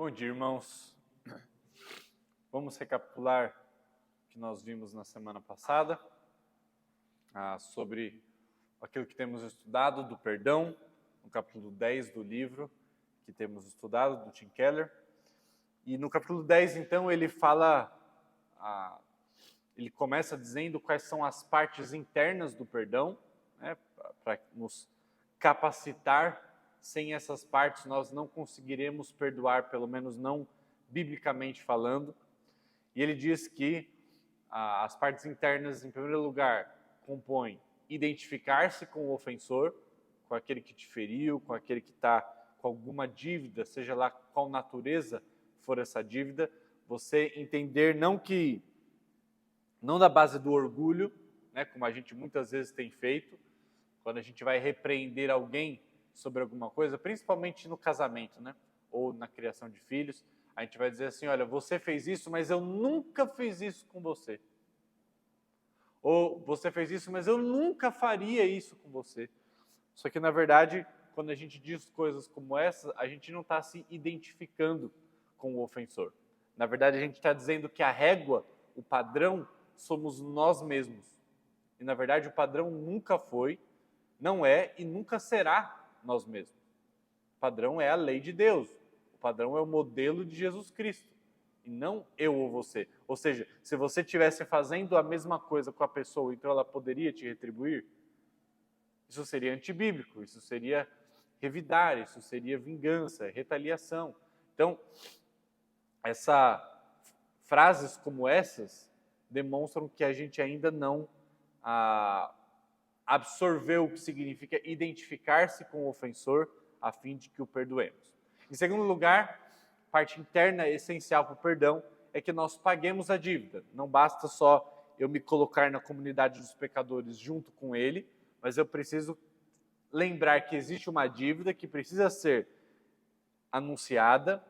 Bom dia, irmãos. Vamos recapitular o que nós vimos na semana passada, sobre aquilo que temos estudado do perdão, no capítulo 10 do livro que temos estudado, do Tim Keller. E no capítulo 10, então, ele começa dizendo quais são as partes internas do perdão, né, para nos capacitar. Sem essas partes, nós não conseguiremos perdoar, pelo menos não biblicamente falando. E ele diz que as partes internas, em primeiro lugar, compõem identificar-se com o ofensor, com aquele que te feriu, com aquele que está com alguma dívida, seja lá qual natureza for essa dívida. Você entender não da base do orgulho, né, como a gente muitas vezes tem feito, quando a gente vai repreender alguém sobre alguma coisa, principalmente no casamento, né? Ou na criação de filhos, a gente vai dizer assim, olha, você fez isso, mas eu nunca fiz isso com você. Ou você fez isso, mas eu nunca faria isso com você. Só que, na verdade, quando a gente diz coisas como essa, a gente não está se identificando com o ofensor. Na verdade, a gente está dizendo que a régua, o padrão, somos nós mesmos. E, na verdade, o padrão nunca foi, não é e nunca será nós mesmos. O padrão é a lei de Deus. O padrão é o modelo de Jesus Cristo. E não eu ou você. Ou seja, se você estivesse fazendo a mesma coisa com a pessoa, então ela poderia te retribuir? Isso seria antibíblico, isso seria revidar, isso seria vingança, retaliação. Então, frases como essas demonstram que a gente ainda não absorveu o que significa identificar-se com o ofensor a fim de que o perdoemos. Em segundo lugar, parte interna essencial para o perdão é que nós paguemos a dívida. Não basta só eu me colocar na comunidade dos pecadores junto com ele, mas eu preciso lembrar que existe uma dívida que precisa ser anunciada,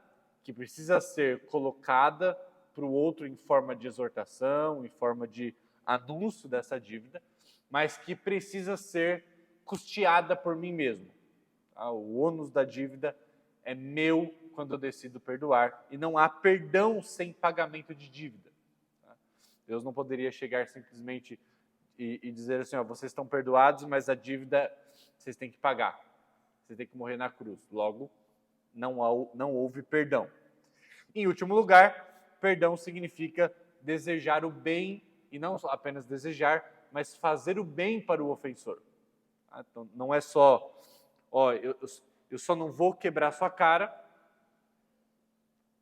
que precisa ser colocada para o outro em forma de exortação, em forma de anúncio dessa dívida, mas que precisa ser custeada por mim mesmo. O ônus da dívida é meu quando eu decido perdoar, e não há perdão sem pagamento de dívida. Deus não poderia chegar simplesmente e dizer assim, vocês estão perdoados, mas a dívida vocês têm que pagar. Vocês têm que morrer na cruz. Logo, não houve perdão. Em último lugar, perdão significa desejar o bem, e não apenas desejar, mas fazer o bem para o ofensor. Então, não é só, eu só não vou quebrar sua cara,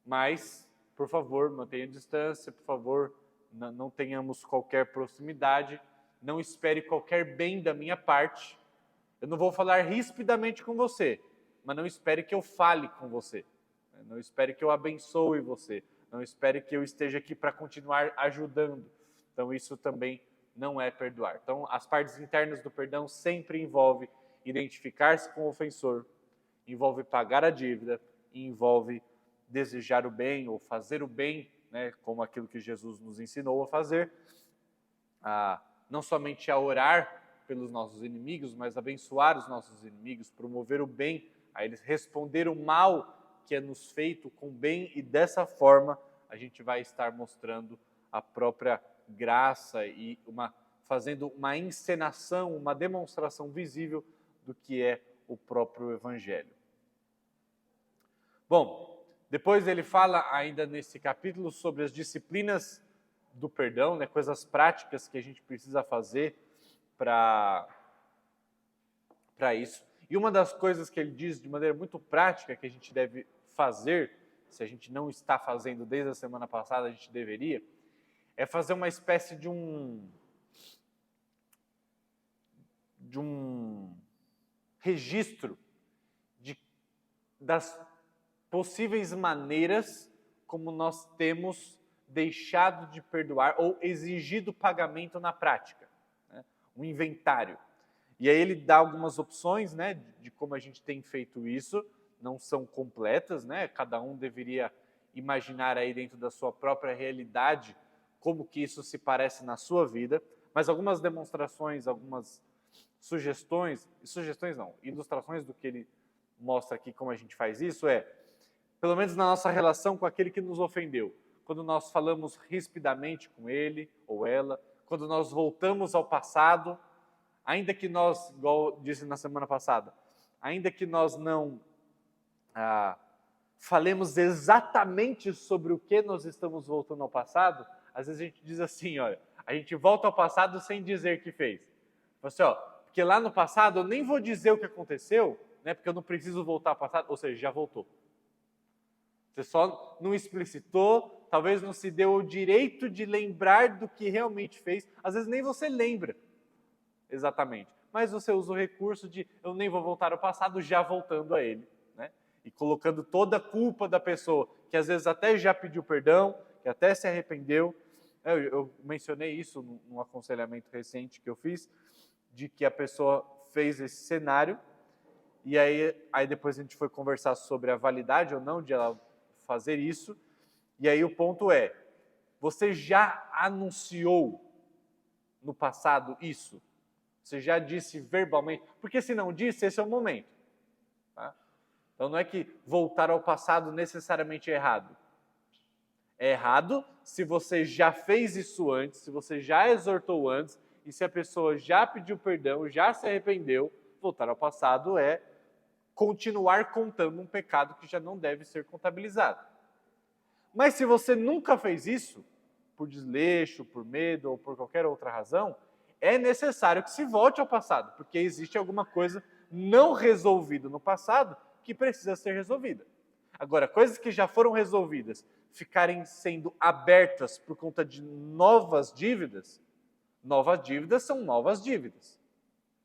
mas, por favor, mantenha distância, por favor, não tenhamos qualquer proximidade, não espere qualquer bem da minha parte. Eu não vou falar rispidamente com você, mas não espere que eu fale com você. Não espere que eu abençoe você. Não espere que eu esteja aqui para continuar ajudando. Então, isso também não é perdoar. Então, as partes internas do perdão sempre envolve identificar-se com o ofensor, envolve pagar a dívida, e envolve desejar o bem ou fazer o bem, né, como aquilo que Jesus nos ensinou a fazer, não somente a orar pelos nossos inimigos, mas abençoar os nossos inimigos, promover o bem, a eles responder o mal que é nos feito com bem, e dessa forma a gente vai estar mostrando a própria graça e fazendo uma encenação, uma demonstração visível do que é o próprio Evangelho. Bom, depois ele fala ainda nesse capítulo sobre as disciplinas do perdão, né, coisas práticas que a gente precisa fazer para isso. E uma das coisas que ele diz de maneira muito prática que a gente deve fazer, se a gente não está fazendo desde a semana passada, a gente deveria, é fazer uma espécie de um registro das possíveis maneiras como nós temos deixado de perdoar ou exigido pagamento na prática, né? Um inventário. E aí ele dá algumas opções, né, de como a gente tem feito isso, não são completas, né? Cada um deveria imaginar aí dentro da sua própria realidade como que isso se parece na sua vida, mas algumas demonstrações, algumas ilustrações do que ele mostra aqui como a gente faz isso pelo menos na nossa relação com aquele que nos ofendeu. Quando nós falamos rispidamente com ele ou ela, quando nós voltamos ao passado, ainda que nós, igual disse na semana passada, ainda que nós não falemos exatamente sobre o que nós estamos voltando ao passado, às vezes a gente diz assim, olha, a gente volta ao passado sem dizer que fez. Assim, porque lá no passado eu nem vou dizer o que aconteceu, né, porque eu não preciso voltar ao passado, ou seja, já voltou. Você só não explicitou, talvez não se deu o direito de lembrar do que realmente fez, às vezes nem você lembra exatamente, mas você usa o recurso de eu nem vou voltar ao passado, já voltando a ele, né? E colocando toda a culpa da pessoa, que às vezes até já pediu perdão, que até se arrependeu. Eu mencionei isso num aconselhamento recente que eu fiz, de que a pessoa fez esse cenário, e aí depois a gente foi conversar sobre a validade ou não de ela fazer isso, e aí o ponto é, você já anunciou no passado isso? Você já disse verbalmente? Porque se não disse, esse é o momento. Tá? Então não é que voltar ao passado necessariamente é errado. É errado se você já fez isso antes, se você já exortou antes, e se a pessoa já pediu perdão, já se arrependeu, voltar ao passado é continuar contando um pecado que já não deve ser contabilizado. Mas se você nunca fez isso, por desleixo, por medo ou por qualquer outra razão, é necessário que se volte ao passado, porque existe alguma coisa não resolvida no passado que precisa ser resolvida. Agora, coisas que já foram resolvidas, ficarem sendo abertas por conta de novas dívidas são novas dívidas.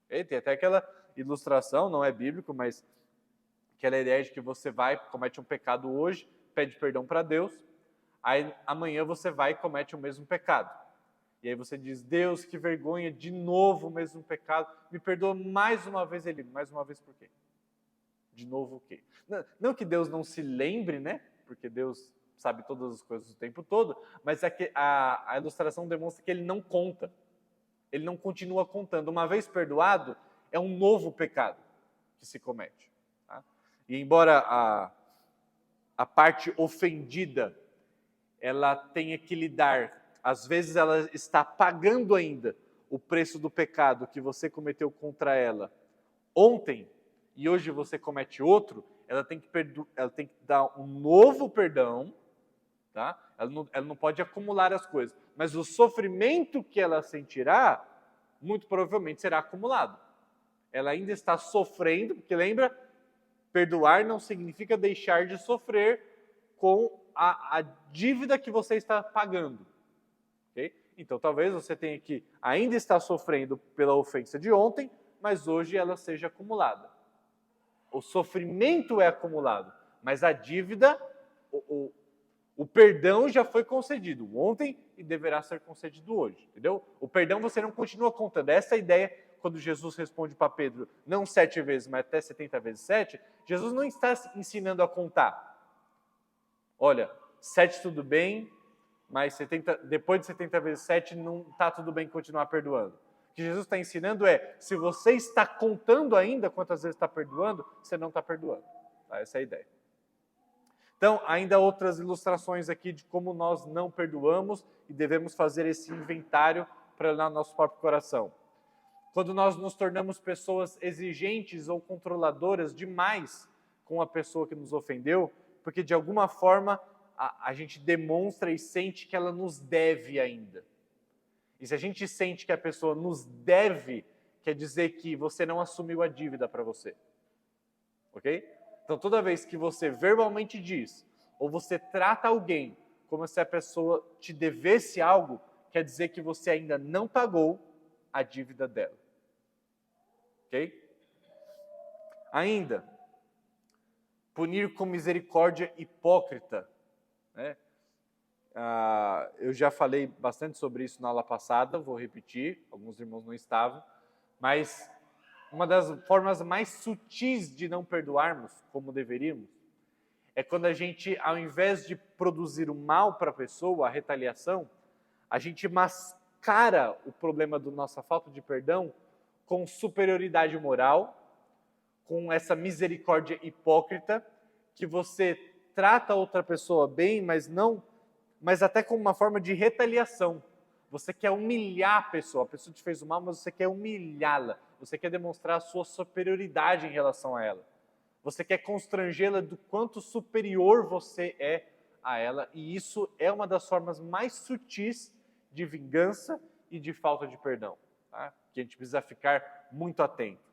Tem até aquela ilustração, não é bíblico, mas aquela ideia de que você vai, comete um pecado hoje, pede perdão para Deus, aí amanhã você vai e comete o mesmo pecado. E aí você diz, Deus, que vergonha, de novo o mesmo pecado, me perdoa mais uma vez. Ele, mais uma vez por quê? De novo o quê? Não que Deus não se lembre, né? Porque Deus sabe todas as coisas o tempo todo, mas é que a ilustração demonstra que ele não conta. Ele não continua contando. Uma vez perdoado, é um novo pecado que se comete. Tá? E embora a parte ofendida, ela tenha que lidar, às vezes ela está pagando ainda o preço do pecado que você cometeu contra ela ontem, e hoje você comete outro, ela tem que dar um novo perdão, tá? Ela não pode acumular as coisas, mas o sofrimento que ela sentirá, muito provavelmente será acumulado. Ela ainda está sofrendo, porque lembra, perdoar não significa deixar de sofrer com a dívida que você está pagando. Okay? Então talvez você tenha que ainda estar sofrendo pela ofensa de ontem, mas hoje ela seja acumulada. O sofrimento é acumulado, mas a dívida, o perdão já foi concedido ontem e deverá ser concedido hoje, entendeu? O perdão você não continua contando. Essa é a ideia quando Jesus responde para Pedro, não 7 vezes, mas até 70 vezes 7, Jesus não está ensinando a contar. Olha, 7 tudo bem, mas depois de 70 vezes 7 não está tudo bem continuar perdoando. O que Jesus está ensinando é, se você está contando ainda quantas vezes está perdoando, você não está perdoando. Tá? Essa é a ideia. Então, ainda outras ilustrações aqui de como nós não perdoamos e devemos fazer esse inventário para olhar nosso próprio coração. Quando nós nos tornamos pessoas exigentes ou controladoras demais com a pessoa que nos ofendeu, porque de alguma forma a gente demonstra e sente que ela nos deve ainda. E se a gente sente que a pessoa nos deve, quer dizer que você não assumiu a dívida para você. Ok? Então toda vez que você verbalmente diz, ou você trata alguém como se a pessoa te devesse algo, quer dizer que você ainda não pagou a dívida dela. Ok? Ainda, punir com misericórdia hipócrita. Né? Eu já falei bastante sobre isso na aula passada, vou repetir, alguns irmãos não estavam, mas uma das formas mais sutis de não perdoarmos, como deveríamos, é quando a gente, ao invés de produzir o mal para a pessoa, a retaliação, a gente mascara o problema da nossa falta de perdão com superioridade moral, com essa misericórdia hipócrita, que você trata a outra pessoa bem, mas até como uma forma de retaliação. Você quer humilhar a pessoa te fez o mal, mas você quer humilhá-la. Você quer demonstrar a sua superioridade em relação a ela. Você quer constrangê-la do quanto superior você é a ela, e isso é uma das formas mais sutis de vingança e de falta de perdão, tá? Que a gente precisa ficar muito atento.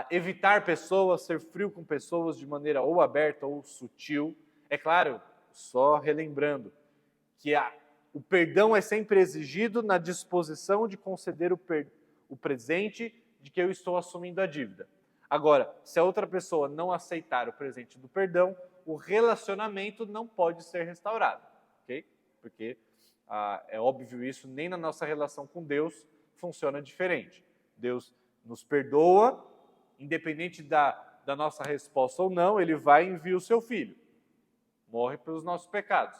Evitar pessoas, ser frio com pessoas de maneira ou aberta ou sutil. É claro, só relembrando, que o perdão é sempre exigido na disposição de conceder o presente de que eu estou assumindo a dívida. Agora, se a outra pessoa não aceitar o presente do perdão, o relacionamento não pode ser restaurado, ok? Porque é óbvio isso, nem na nossa relação com Deus funciona diferente. Deus nos perdoa, independente da nossa resposta ou não, Ele vai e envia o seu Filho. Morre pelos nossos pecados.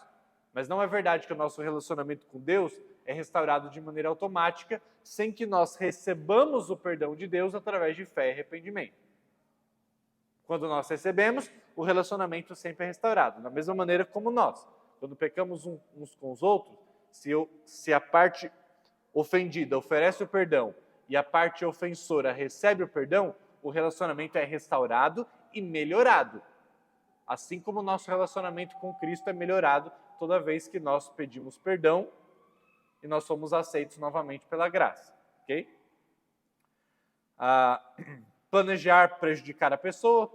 Mas não é verdade que o nosso relacionamento com Deus é restaurado de maneira automática, sem que nós recebamos o perdão de Deus através de fé e arrependimento. Quando nós recebemos, o relacionamento sempre é restaurado, da mesma maneira como nós. Quando pecamos uns com os outros, se a parte ofendida oferece o perdão e a parte ofensora recebe o perdão, o relacionamento é restaurado e melhorado. Assim como o nosso relacionamento com Cristo é melhorado toda vez que nós pedimos perdão e nós somos aceitos novamente pela graça, ok? Planejar prejudicar a pessoa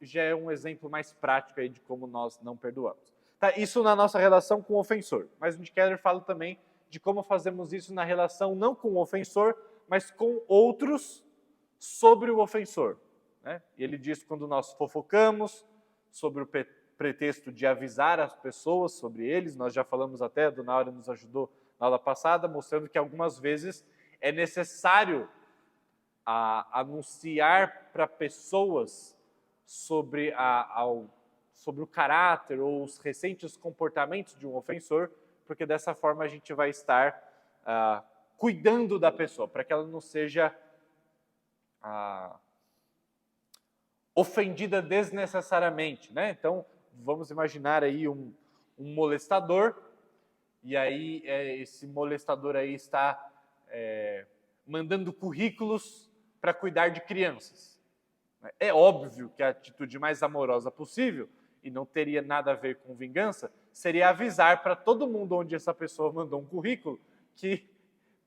já é um exemplo mais prático aí de como nós não perdoamos. Tá, isso na nossa relação com o ofensor. Mas o Nick Keller fala também de como fazemos isso na relação não com o ofensor, mas com outros sobre o ofensor, né? E ele diz quando nós fofocamos sobre o pretexto de avisar as pessoas sobre eles. Nós já falamos até, a Dona Aura nos ajudou na aula passada, mostrando que algumas vezes é necessário anunciar para pessoas sobre o caráter ou os recentes comportamentos de um ofensor, porque dessa forma a gente vai estar cuidando da pessoa, para que ela não seja ofendida desnecessariamente, né? Então, vamos imaginar aí um molestador, e aí esse molestador aí está mandando currículos para cuidar de crianças. É óbvio que a atitude mais amorosa possível, e não teria nada a ver com vingança, seria avisar para todo mundo onde essa pessoa mandou um currículo que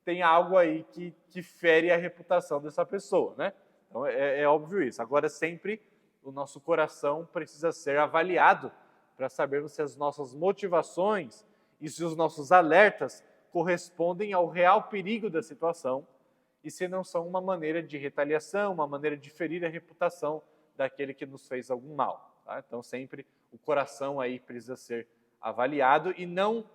tem algo aí que fere a reputação dessa pessoa, né? Então é óbvio isso. Agora, sempre o nosso coração precisa ser avaliado para sabermos se as nossas motivações e se os nossos alertas correspondem ao real perigo da situação e se não são uma maneira de retaliação, uma maneira de ferir a reputação daquele que nos fez algum mal, tá? Então, sempre o coração aí precisa ser avaliado e não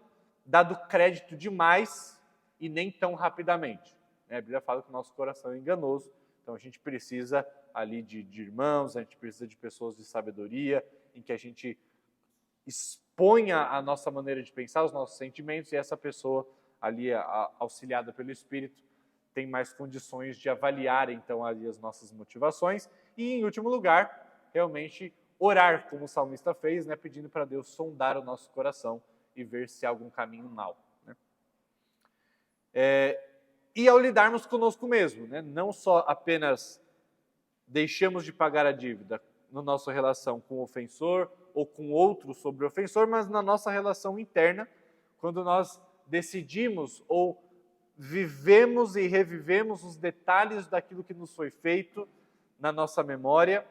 dado crédito demais e nem tão rapidamente, né? A Bíblia fala que o nosso coração é enganoso, então a gente precisa ali de irmãos, a gente precisa de pessoas de sabedoria, em que a gente exponha a nossa maneira de pensar, os nossos sentimentos, e essa pessoa ali, auxiliada pelo Espírito, tem mais condições de avaliar, então, ali as nossas motivações. E, em último lugar, realmente orar, como o salmista fez, né, pedindo para Deus sondar o nosso coração e ver se há algum caminho mau, né? E ao lidarmos conosco mesmo, né, não só apenas deixamos de pagar a dívida na nossa relação com o ofensor ou com outro sobre o ofensor, mas na nossa relação interna, quando nós decidimos ou vivemos e revivemos os detalhes daquilo que nos foi feito na nossa memória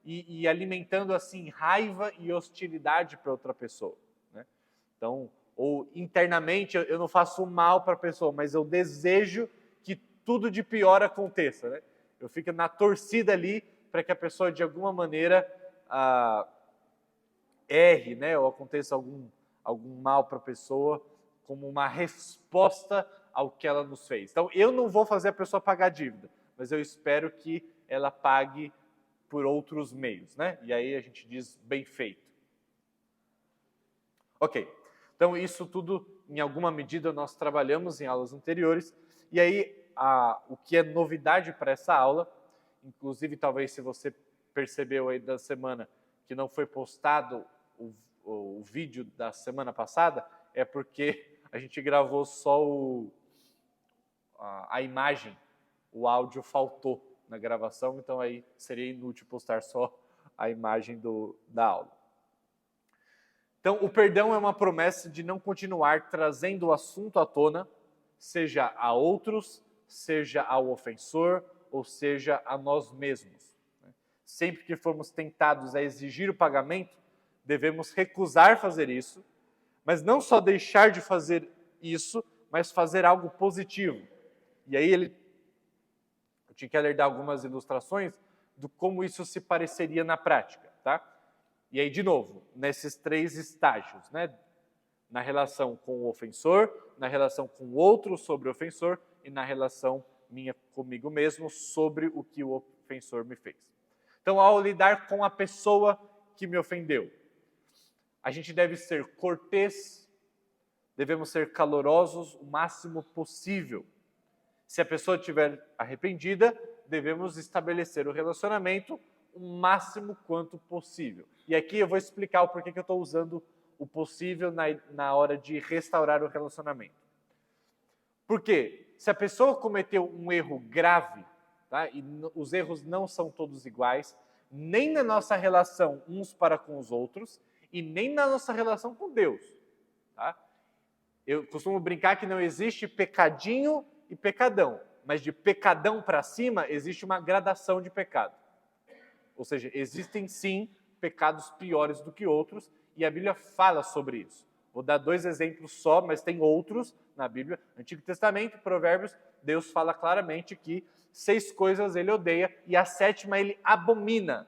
e alimentando assim raiva e hostilidade para outra pessoa, né? Então, ou internamente eu não faço mal para a pessoa, mas eu desejo que tudo de pior aconteça, né? Eu fico na torcida ali para que a pessoa de alguma maneira erre, né? Ou aconteça algum mal para a pessoa como uma resposta ao que ela nos fez. Então, eu não vou fazer a pessoa pagar a dívida, mas eu espero que ela pague por outros meios, né? E aí a gente diz bem feito. Ok, então isso tudo, em alguma medida, nós trabalhamos em aulas anteriores, e aí o que é novidade para essa aula, inclusive talvez se você percebeu aí da semana, que que não foi postado o vídeo da semana passada é porque a gente gravou só a imagem, o áudio faltou na gravação, então aí seria inútil postar só a imagem da aula. Então, o perdão é uma promessa de não continuar trazendo o assunto à tona, seja a outros, seja ao ofensor, ou seja a nós mesmos. Sempre que formos tentados a exigir o pagamento, devemos recusar fazer isso, mas não só deixar de fazer isso, mas fazer algo positivo. E aí eu tinha que alertar algumas ilustrações do como isso se pareceria na prática, tá? E aí, de novo, nesses 3 estágios, né? Na relação com o ofensor, na relação com o outro sobre o ofensor e na relação minha comigo mesmo sobre o que o ofensor me fez. Então, ao lidar com a pessoa que me ofendeu, a gente deve ser cortês, devemos ser calorosos o máximo possível. Se a pessoa estiver arrependida, devemos estabelecer o relacionamento o máximo quanto possível. E aqui eu vou explicar o porquê que eu estou usando o possível na hora de restaurar o relacionamento. Porque se a pessoa cometeu um erro grave, tá? E os erros não são todos iguais, nem na nossa relação uns para com os outros e nem na nossa relação com Deus. Tá? Eu costumo brincar que não existe pecadinho e pecadão, mas de pecadão para cima existe uma gradação de pecado. Ou seja, existem sim pecados piores do que outros e a Bíblia fala sobre isso. Vou dar 2 exemplos só, mas tem outros na Bíblia. Antigo Testamento, Provérbios, Deus fala claramente que 6 coisas ele odeia e a 7ª ele abomina.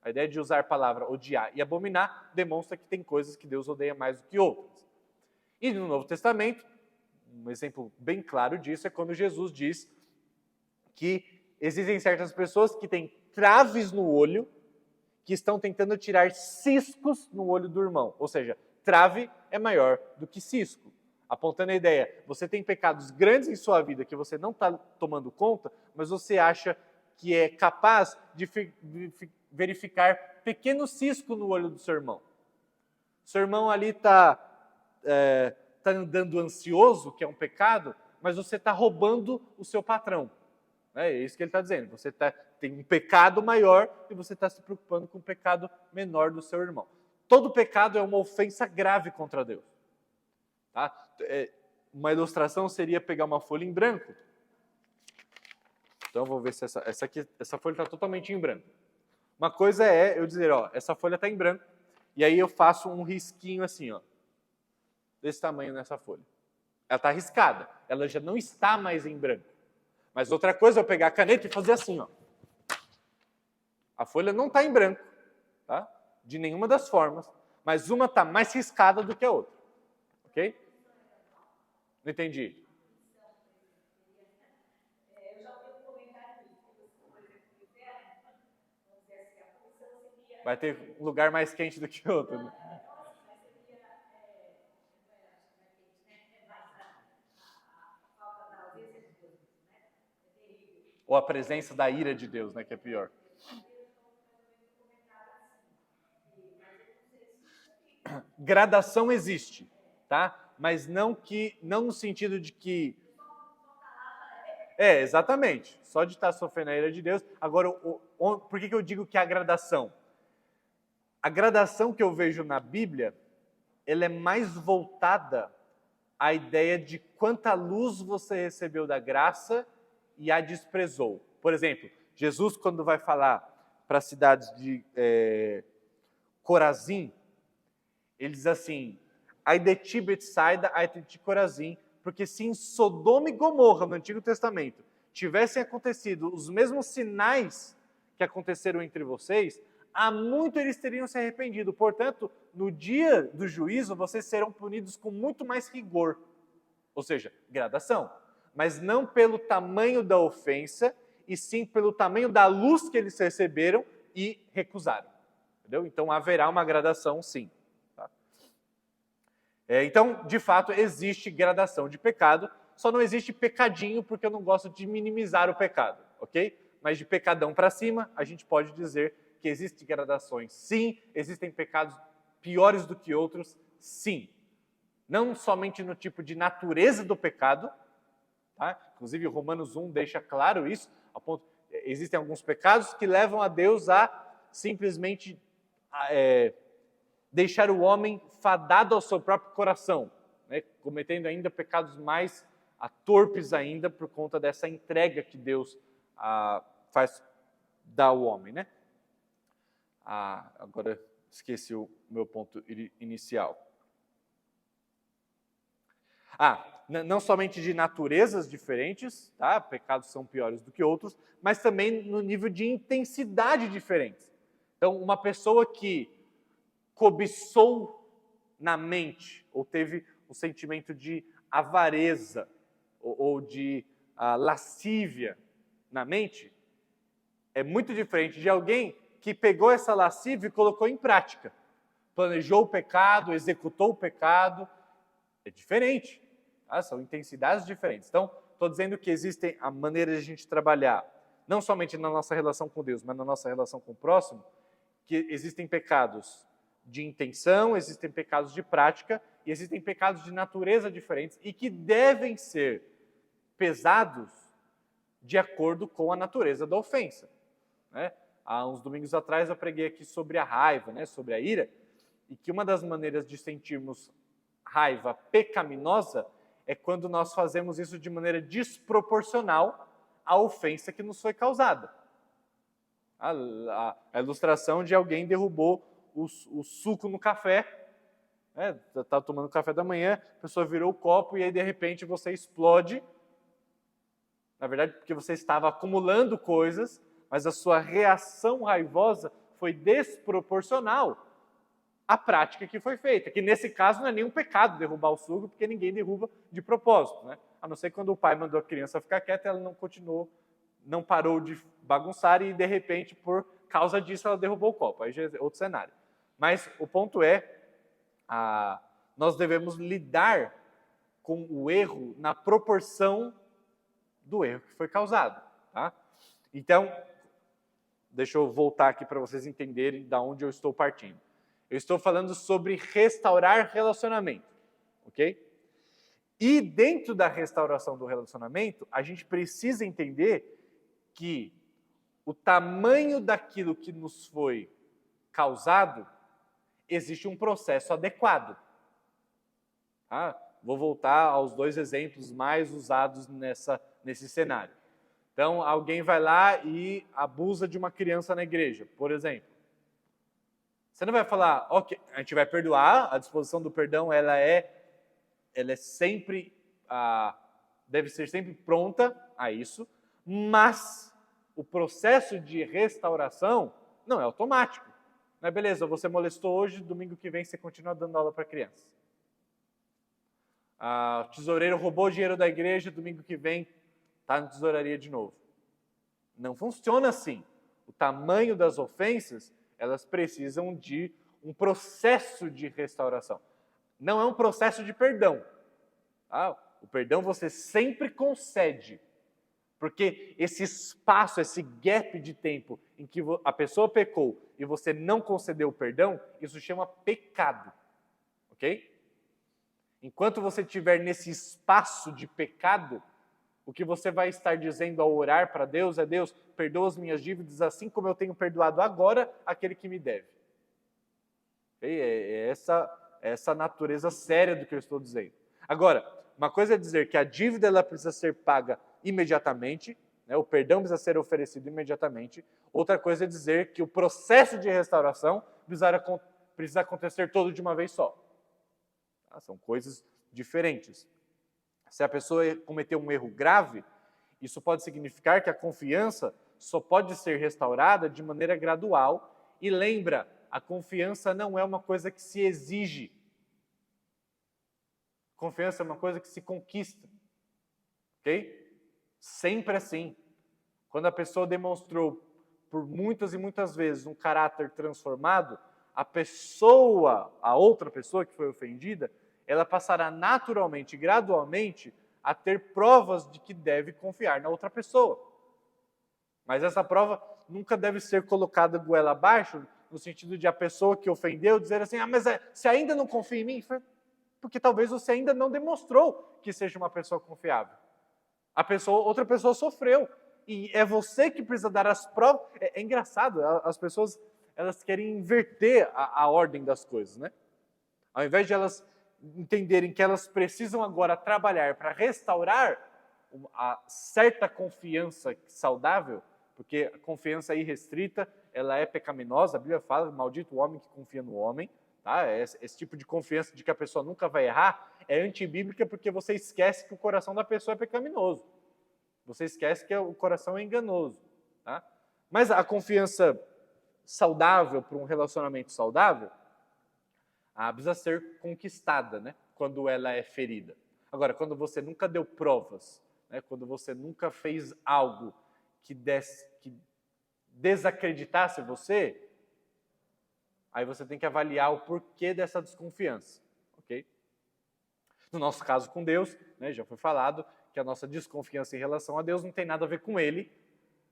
A ideia de usar a palavra odiar e abominar demonstra que tem coisas que Deus odeia mais do que outras. E no Novo Testamento, um exemplo bem claro disso é quando Jesus diz que existem certas pessoas que têm traves no olho, que estão tentando tirar ciscos no olho do irmão. Ou seja, trave é maior do que cisco. Apontando a ideia, você tem pecados grandes em sua vida que você não está tomando conta, mas você acha que é capaz de verificar pequeno cisco no olho do seu irmão. Seu irmão ali está andando ansioso, que é um pecado, mas você está roubando o seu patrão. É isso que ele está dizendo. Você tem um pecado maior e você está se preocupando com o pecado menor do seu irmão. Todo pecado é uma ofensa grave contra Deus. Tá? Uma ilustração seria pegar uma folha em branco. Então, vou ver se essa folha está totalmente em branco. Uma coisa é eu dizer, ó, essa folha está em branco, e aí eu faço um risquinho assim, ó, desse tamanho nessa folha. Ela está riscada, ela já não está mais em branco. Mas outra coisa é eu pegar a caneta e fazer assim, ó. A folha não está em branco, tá? De nenhuma das formas, mas uma está mais riscada do que a outra. Ok? Não entendi. Eu já ouvi um comentário disso, por exemplo, no inverno, vamos dizer assim, a posição seria... Vai ter lugar mais quente do que outro, né? Ou a presença da ira de Deus, né, que é pior. Gradação existe, tá? Mas não no sentido de que... exatamente. Só de estar sofrendo a ira de Deus. Agora, por que eu digo que é a gradação? A gradação que eu vejo na Bíblia, ela é mais voltada à ideia de quanta luz você recebeu da graça e a desprezou. Por exemplo, Jesus, quando vai falar para as cidades de Corazim, ele diz assim, ai de ti Betsaida, ai de ti Corazim, porque se em Sodoma e Gomorra, no Antigo Testamento, tivessem acontecido os mesmos sinais que aconteceram entre vocês, há muito eles teriam se arrependido. Portanto, no dia do juízo, vocês serão punidos com muito mais rigor. Ou seja, gradação. Mas não pelo tamanho da ofensa, e sim pelo tamanho da luz que eles receberam e recusaram. Entendeu? Então, haverá uma gradação, sim. Tá? Então, de fato, existe gradação de pecado, só não existe pecadinho, porque eu não gosto de minimizar o pecado, ok? Mas de pecadão para cima, a gente pode dizer que existem gradações. Sim, existem pecados piores do que outros, sim. Não somente no tipo de natureza do pecado, tá? Inclusive Romanos 1 deixa claro isso, existem alguns pecados que levam a Deus a simplesmente deixar o homem fadado ao seu próprio coração, né? Cometendo ainda pecados mais torpes ainda por conta dessa entrega que Deus faz dar ao homem, né? Agora esqueci o meu ponto inicial. Não somente de naturezas diferentes, tá? Pecados são piores do que outros, mas também no nível de intensidade diferentes. Então, uma pessoa que cobiçou na mente, ou teve um sentimento de avareza, ou de lascívia na mente, é muito diferente de alguém que pegou essa lascívia e colocou em prática. Planejou o pecado, executou o pecado. É diferente. Tá? São intensidades diferentes. Então, estou dizendo que existem a maneira de a gente trabalhar, não somente na nossa relação com Deus, mas na nossa relação com o próximo, que existem pecados de intenção, existem pecados de prática, e existem pecados de natureza diferentes, e que devem ser pesados de acordo com a natureza da ofensa. Né? Há uns domingos atrás eu preguei aqui sobre a raiva, né? Sobre a ira, e que uma das maneiras de sentirmos raiva pecaminosa é quando nós fazemos isso de maneira desproporcional à ofensa que nos foi causada. A ilustração de alguém derrubou o suco no café, né? Estava tomando café da manhã, a pessoa virou o copo e aí de repente você explode, na verdade porque você estava acumulando coisas, mas a sua reação raivosa foi desproporcional à prática que foi feita, que nesse caso não é nenhum pecado derrubar o suco, porque ninguém derruba de propósito, né? A não ser quando o pai mandou a criança ficar quieta, ela não continuou, não parou de bagunçar e de repente, por causa disso, ela derrubou o copo. Aí já é outro cenário. Mas o ponto é, nós devemos lidar com o erro na proporção do erro que foi causado. Tá? Então, deixa eu voltar aqui para vocês entenderem de onde eu estou partindo. Eu estou falando sobre restaurar relacionamento, ok? E dentro da restauração do relacionamento, a gente precisa entender que o tamanho daquilo que nos foi causado, existe um processo adequado. Tá? Vou voltar aos 2 exemplos mais usados nesse cenário. Então, alguém vai lá e abusa de uma criança na igreja, por exemplo. Você não vai falar, ok, a gente vai perdoar, a disposição do perdão ela é sempre, deve ser sempre pronta a isso, mas o processo de restauração não é automático. Não é beleza, você molestou hoje, domingo que vem você continua dando aula para criança. O tesoureiro roubou o dinheiro da igreja, domingo que vem está na tesouraria de novo. Não funciona assim. O tamanho das ofensas, elas precisam de um processo de restauração. Não é um processo de perdão. O perdão você sempre concede. Porque esse espaço, esse gap de tempo em que a pessoa pecou e você não concedeu o perdão, isso chama pecado. Ok? Enquanto você estiver nesse espaço de pecado, o que você vai estar dizendo ao orar para Deus é: Deus, perdoa as minhas dívidas assim como eu tenho perdoado agora aquele que me deve. É essa natureza séria do que eu estou dizendo. Agora, uma coisa é dizer que a dívida ela precisa ser paga imediatamente, né? O perdão precisa ser oferecido imediatamente. Outra coisa é dizer que o processo de restauração precisa acontecer todo de uma vez só. São coisas diferentes. Se a pessoa cometeu um erro grave, isso pode significar que a confiança só pode ser restaurada de maneira gradual. E lembra, a confiança não é uma coisa que se exige. Confiança é uma coisa que se conquista. Ok? Sempre assim. Quando a pessoa demonstrou por muitas e muitas vezes um caráter transformado, a outra pessoa que foi ofendida, ela passará naturalmente, gradualmente, a ter provas de que deve confiar na outra pessoa. Mas essa prova nunca deve ser colocada goela abaixo, no sentido de a pessoa que ofendeu dizer assim, mas você ainda não confia em mim? Porque talvez você ainda não demonstrou que seja uma pessoa confiável. Outra pessoa sofreu. E é você que precisa dar as provas. É engraçado, as pessoas elas querem inverter a ordem das coisas, né? Ao invés de elas entenderem que elas precisam agora trabalhar para restaurar a certa confiança saudável, porque a confiança irrestrita, ela é pecaminosa, a Bíblia fala, maldito o homem que confia no homem, tá? Esse tipo de confiança de que a pessoa nunca vai errar é antibíblica porque você esquece que o coração da pessoa é pecaminoso. Você esquece que o coração é enganoso, tá? Mas a confiança saudável para um relacionamento saudável, precisa ser conquistada, né? Quando ela é ferida. Agora, quando você nunca deu provas, né? Quando você nunca fez algo que desacreditasse você, aí você tem que avaliar o porquê dessa desconfiança, ok? No nosso caso com Deus, né, já foi falado que a nossa desconfiança em relação a Deus não tem nada a ver com Ele,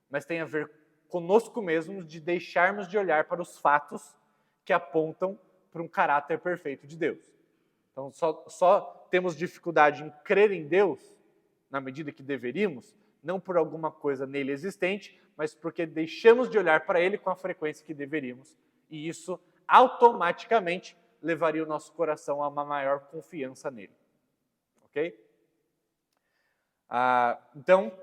mas tem a ver conosco mesmos de deixarmos de olhar para os fatos que apontam para um caráter perfeito de Deus. Então, só temos dificuldade em crer em Deus, na medida que deveríamos, não por alguma coisa nele existente, mas porque deixamos de olhar para ele com a frequência que deveríamos. E isso automaticamente levaria o nosso coração a uma maior confiança nele. Ok? Então,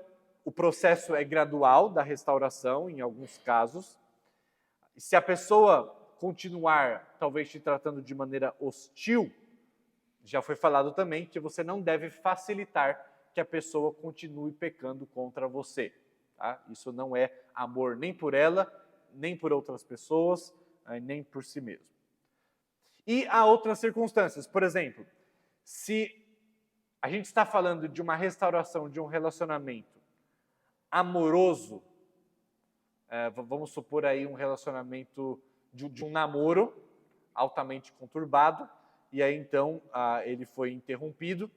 o processo é gradual da restauração, em alguns casos. Se a pessoa continuar, talvez te tratando de maneira hostil, já foi falado também que você não deve facilitar que a pessoa continue pecando contra você. Tá? Isso não é amor nem por ela, nem por outras pessoas, nem por si mesmo. E há outras circunstâncias. Por exemplo, se a gente está falando de uma restauração de um relacionamento amoroso, vamos supor aí um relacionamento de um namoro altamente conturbado, e aí então ele foi interrompido,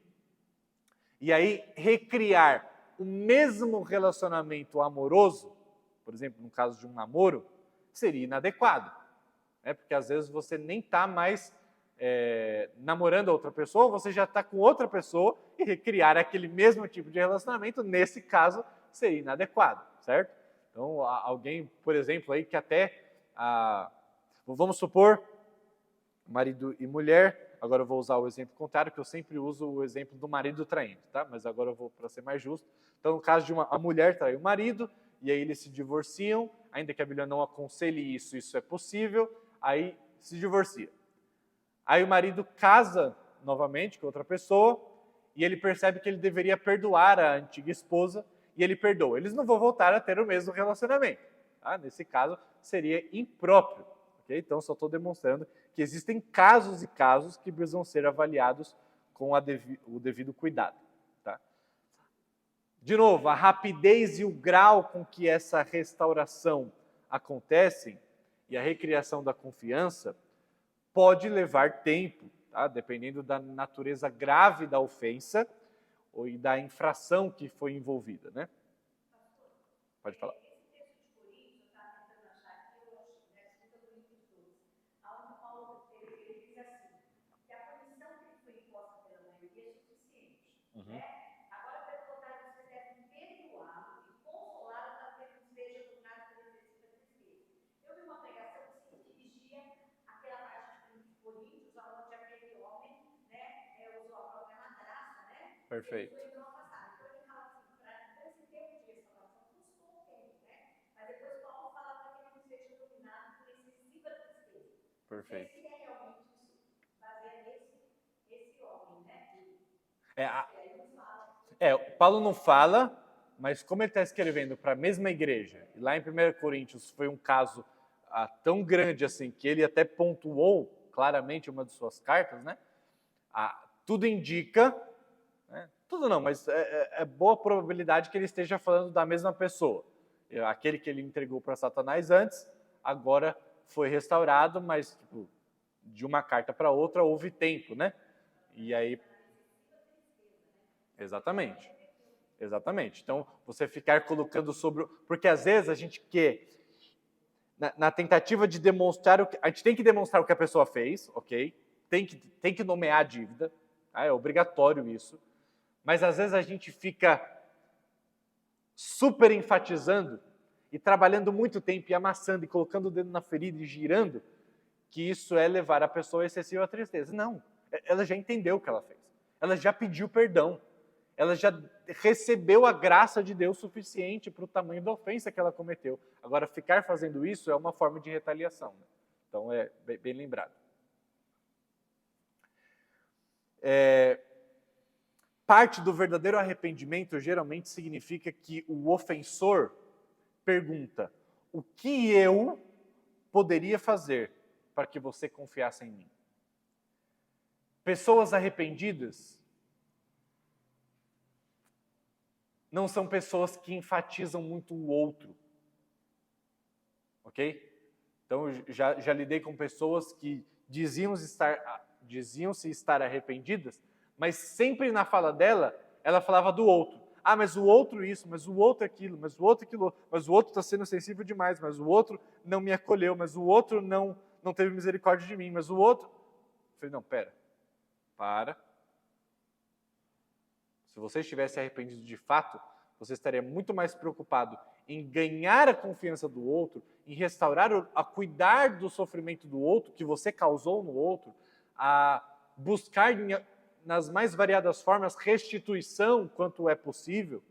e aí recriar o mesmo relacionamento amoroso, por exemplo, no caso de um namoro, seria inadequado, né? Porque às vezes você nem está mais namorando a outra pessoa, você já está com outra pessoa, e recriar aquele mesmo tipo de relacionamento, nesse caso, seria inadequado, certo? Então, alguém, por exemplo, aí que até, vamos supor, marido e mulher, agora eu vou usar o exemplo contrário, que eu sempre uso o exemplo do marido traindo, tá? Mas agora eu vou para ser mais justo. Então, no caso de a mulher trair o marido, e aí eles se divorciam, ainda que a Bíblia não aconselhe isso é possível, aí se divorcia. Aí o marido casa novamente com outra pessoa, e ele percebe que ele deveria perdoar a antiga esposa, e ele perdoa. Eles não vão voltar a ter o mesmo relacionamento. Tá? Nesse caso, seria impróprio. Okay? Então, só estou demonstrando que existem casos e casos que precisam ser avaliados com o devido cuidado. Tá? De novo, a rapidez e o grau com que essa restauração acontece e a recriação da confiança pode levar tempo, tá? Dependendo da natureza grave da ofensa e da infração que foi envolvida, né? Pode falar. Esse texto de Coríntios, eu estava tentando achar aqui, eu achei, né? 2 Coríntios 12, onde Paulo ele diz assim, que a punição que lhe foi imposta pela maioria é suficiente. Né? Agora, pelo contrário, vocês devem perdoá-lo e consolá-lo para que ele não esteja dominado pela excessiva tristeza. Eu vi uma pregação que se dirigia àquela parte de Coríntios, onde aquele homem, né, usou a própria madrasta, né? Perfeito. Ele foi afastado. Então ele fala assim, para esse tempo de restauração, custou tempo, né? Mas depois Paulo fala para que ele não seja dominado por excessiva tristeza. Perfeito. Se é realmente isso, baseado nesse homem, né? Paulo não fala, mas como ele está escrevendo para a mesma igreja, e lá em 1 Coríntios foi um caso tão grande assim, que ele até pontuou claramente uma de suas cartas, né? Tudo indica, né? Tudo não, mas é boa probabilidade que ele esteja falando da mesma pessoa. Aquele que ele entregou para Satanás antes, agora foi restaurado, mas tipo, de uma carta para outra houve tempo, né? E aí... Exatamente. Então, você ficar colocando sobre... Porque às vezes a gente quer na tentativa de demonstrar a gente tem que demonstrar o que a pessoa fez, ok? Tem que nomear a dívida, tá? É obrigatório isso. Mas às vezes a gente fica super enfatizando e trabalhando muito tempo e amassando e colocando o dedo na ferida e girando, que isso é levar a pessoa excessiva à tristeza. Não, ela já entendeu o que ela fez. Ela já pediu perdão. Ela já recebeu a graça de Deus suficiente para o tamanho da ofensa que ela cometeu. Agora, ficar fazendo isso é uma forma de retaliação. Né? Então, é bem lembrado. Parte do verdadeiro arrependimento geralmente significa que o ofensor pergunta: o que eu poderia fazer para que você confiasse em mim? Pessoas arrependidas não são pessoas que enfatizam muito o outro, ok? Então, já lidei com pessoas que diziam-se estar arrependidas, mas sempre na fala dela, ela falava do outro. Ah, mas o outro isso, mas o outro aquilo, mas o outro aquilo, mas o outro está sendo sensível demais, mas o outro não me acolheu, mas o outro não teve misericórdia de mim, mas o outro... Eu falei, não, para. Se você estivesse arrependido de fato, você estaria muito mais preocupado em ganhar a confiança do outro, em restaurar, a cuidar do sofrimento do outro, que você causou no outro, a buscar nas mais variadas formas restituição quanto é possível,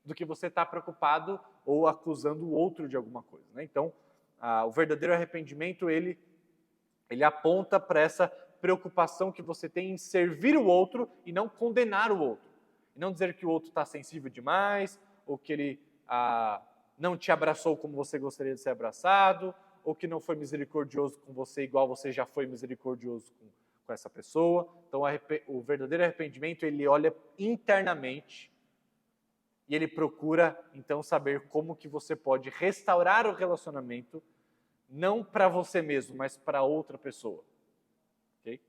do que você está preocupado ou acusando o outro de alguma coisa. Né? Então, o verdadeiro arrependimento, ele aponta para essa preocupação que você tem em servir o outro e não condenar o outro. E não dizer que o outro está sensível demais, ou que ele não te abraçou como você gostaria de ser abraçado, ou que não foi misericordioso com você igual você já foi misericordioso com essa pessoa. Então, o verdadeiro arrependimento, ele olha internamente e ele procura, então, saber como que você pode restaurar o relacionamento, não para você mesmo, mas para outra pessoa. Okay?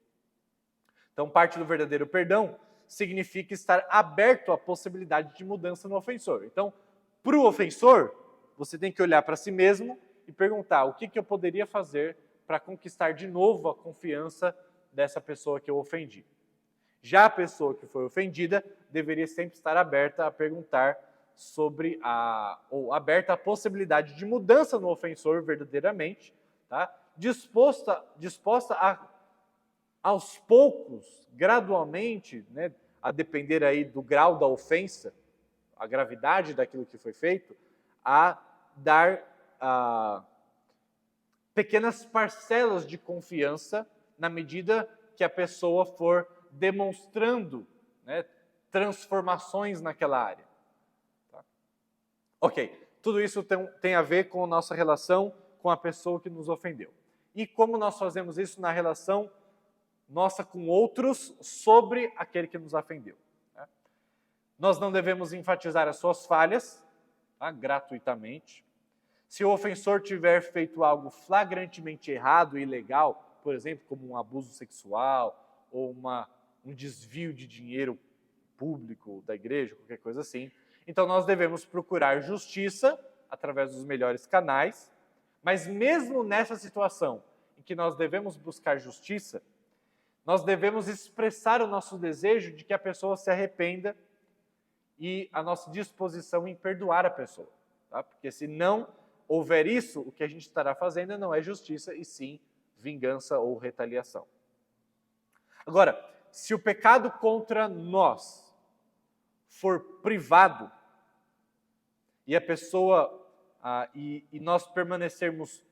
Então, parte do verdadeiro perdão significa estar aberto à possibilidade de mudança no ofensor. Então, para o ofensor, você tem que olhar para si mesmo e perguntar: o que eu poderia fazer para conquistar de novo a confiança dessa pessoa que eu ofendi? Já a pessoa que foi ofendida deveria sempre estar aberta a perguntar ou aberta à possibilidade de mudança no ofensor verdadeiramente, tá? Disposta aos poucos, gradualmente, né, a depender aí do grau da ofensa, a gravidade daquilo que foi feito, a dar pequenas parcelas de confiança na medida que a pessoa for demonstrando, né, transformações naquela área. Tá? Ok, tudo isso tem a ver com a nossa relação com a pessoa que nos ofendeu. E como nós fazemos isso na relação nossa com outros sobre aquele que nos ofendeu. Né? Nós não devemos enfatizar as suas falhas, tá, gratuitamente. Se o ofensor tiver feito algo flagrantemente errado e ilegal, por exemplo, como um abuso sexual ou um desvio de dinheiro público da igreja, qualquer coisa assim, então nós devemos procurar justiça através dos melhores canais, mas mesmo nessa situação em que nós devemos buscar justiça, nós devemos expressar o nosso desejo de que a pessoa se arrependa e a nossa disposição em perdoar a pessoa. Tá? Porque se não houver isso, o que a gente estará fazendo não é justiça, e sim vingança ou retaliação. Agora, se o pecado contra nós for privado e a pessoa e nós permanecermos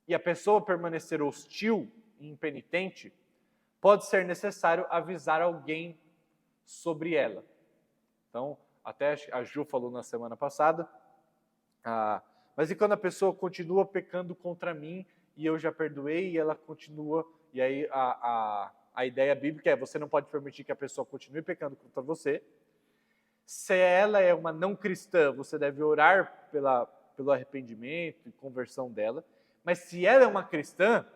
e a pessoa permanecer hostil e impenitente, pode ser necessário avisar alguém sobre ela. Então, até a Ju falou na semana passada, mas e quando a pessoa continua pecando contra mim e eu já perdoei e ela continua, e aí a ideia bíblica é: você não pode permitir que a pessoa continue pecando contra você. Se ela é uma não cristã, você deve orar pelo arrependimento e conversão dela. Mas se ela é uma cristã,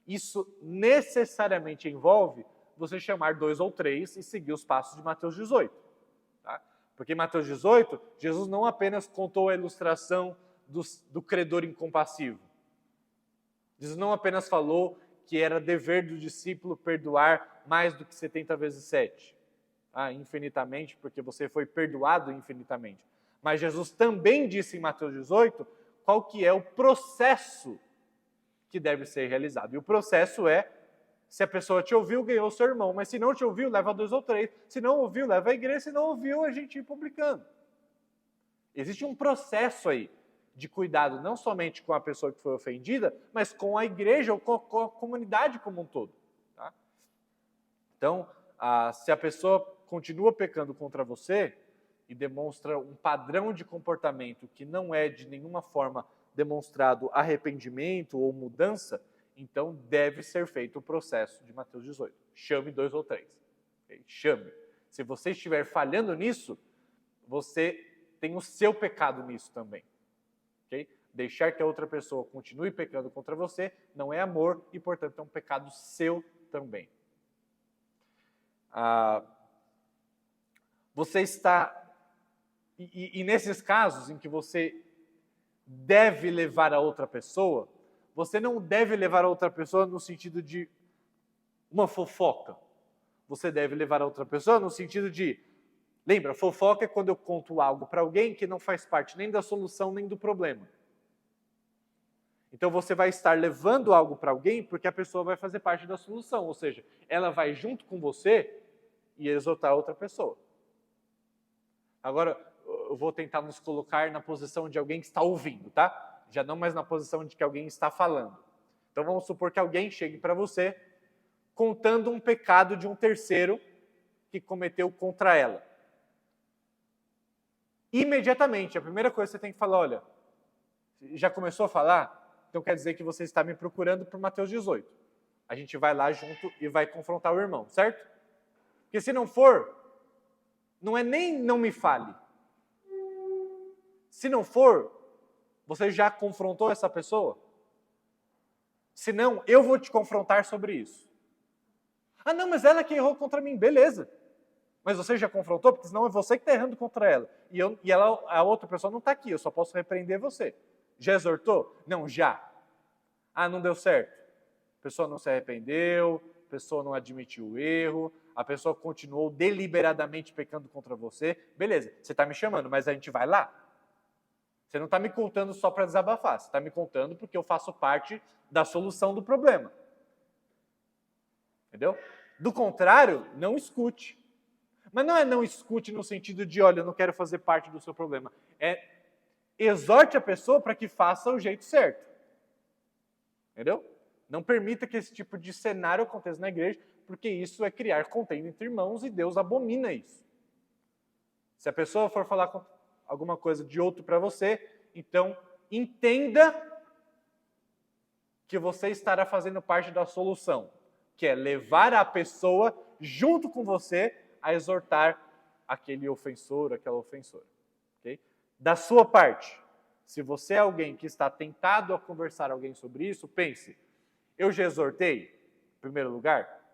isso necessariamente envolve você chamar 2 ou 3 e seguir os passos de Mateus 18. Tá? Porque em Mateus 18, Jesus não apenas contou a ilustração do credor incompassivo, Jesus não apenas falou que era dever do discípulo perdoar mais do que 70 vezes 7, infinitamente, porque você foi perdoado infinitamente. Mas Jesus também disse em Mateus 18 qual que é o processo que deve ser realizado. E o processo é, se a pessoa te ouviu, ganhou seu irmão, mas se não te ouviu, leva 2 ou 3, se não ouviu, leva a igreja, se não ouviu, a gente ir publicando. Existe um processo aí de cuidado, não somente com a pessoa que foi ofendida, mas com a igreja ou com a comunidade como um todo. Tá? Então, se a pessoa continua pecando contra você e demonstra um padrão de comportamento que não é de nenhuma forma demonstrado arrependimento ou mudança, então deve ser feito o processo de Mateus 18. Chame 2 ou 3. Okay? Chame. Se você estiver falhando nisso, você tem o seu pecado nisso também. Okay? Deixar que a outra pessoa continue pecando contra você não é amor e, portanto, é um pecado seu também. Você está... E nesses casos em que você deve levar a outra pessoa, você não deve levar a outra pessoa no sentido de uma fofoca. Você deve levar a outra pessoa no sentido de... Lembra, fofoca é quando eu conto algo para alguém que não faz parte nem da solução nem do problema. Então você vai estar levando algo para alguém porque a pessoa vai fazer parte da solução, ou seja, ela vai junto com você e exortar a outra pessoa. Agora, eu vou tentar nos colocar na posição de alguém que está ouvindo, tá? Já não mais na posição de que alguém está falando. Então vamos supor que alguém chegue para você contando um pecado de um terceiro que cometeu contra ela. Imediatamente, a primeira coisa que você tem que falar, olha, já começou a falar? Então quer dizer que você está me procurando por Mateus 18. A gente vai lá junto e vai confrontar o irmão, certo? Porque se não for, não é nem não me fale. Se não for, você já confrontou essa pessoa? Se não, eu vou te confrontar sobre isso. Ah, não, mas ela que errou contra mim. Beleza. Mas você já confrontou? Porque senão é você que está errando contra ela. E a outra pessoa não está aqui, eu só posso repreender você. Já exortou? Não, já. Ah, não deu certo. A pessoa não se arrependeu, a pessoa não admitiu o erro, a pessoa continuou deliberadamente pecando contra você. Beleza, você está me chamando, mas a gente vai lá. Você não está me contando só para desabafar, você está me contando porque eu faço parte da solução do problema. Entendeu? Do contrário, não escute. Mas não é não escute no sentido de, olha, eu não quero fazer parte do seu problema. É exorte a pessoa para que faça o jeito certo. Entendeu? Não permita que esse tipo de cenário aconteça na igreja, porque isso é criar contenda entre irmãos e Deus abomina isso. Se a pessoa for falar alguma coisa de outro para você, então entenda que você estará fazendo parte da solução, que é levar a pessoa junto com você a exortar aquele ofensor, aquela ofensora. Okay? Da sua parte, se você é alguém que está tentado a conversar alguém sobre isso, pense, eu já exortei, em primeiro lugar?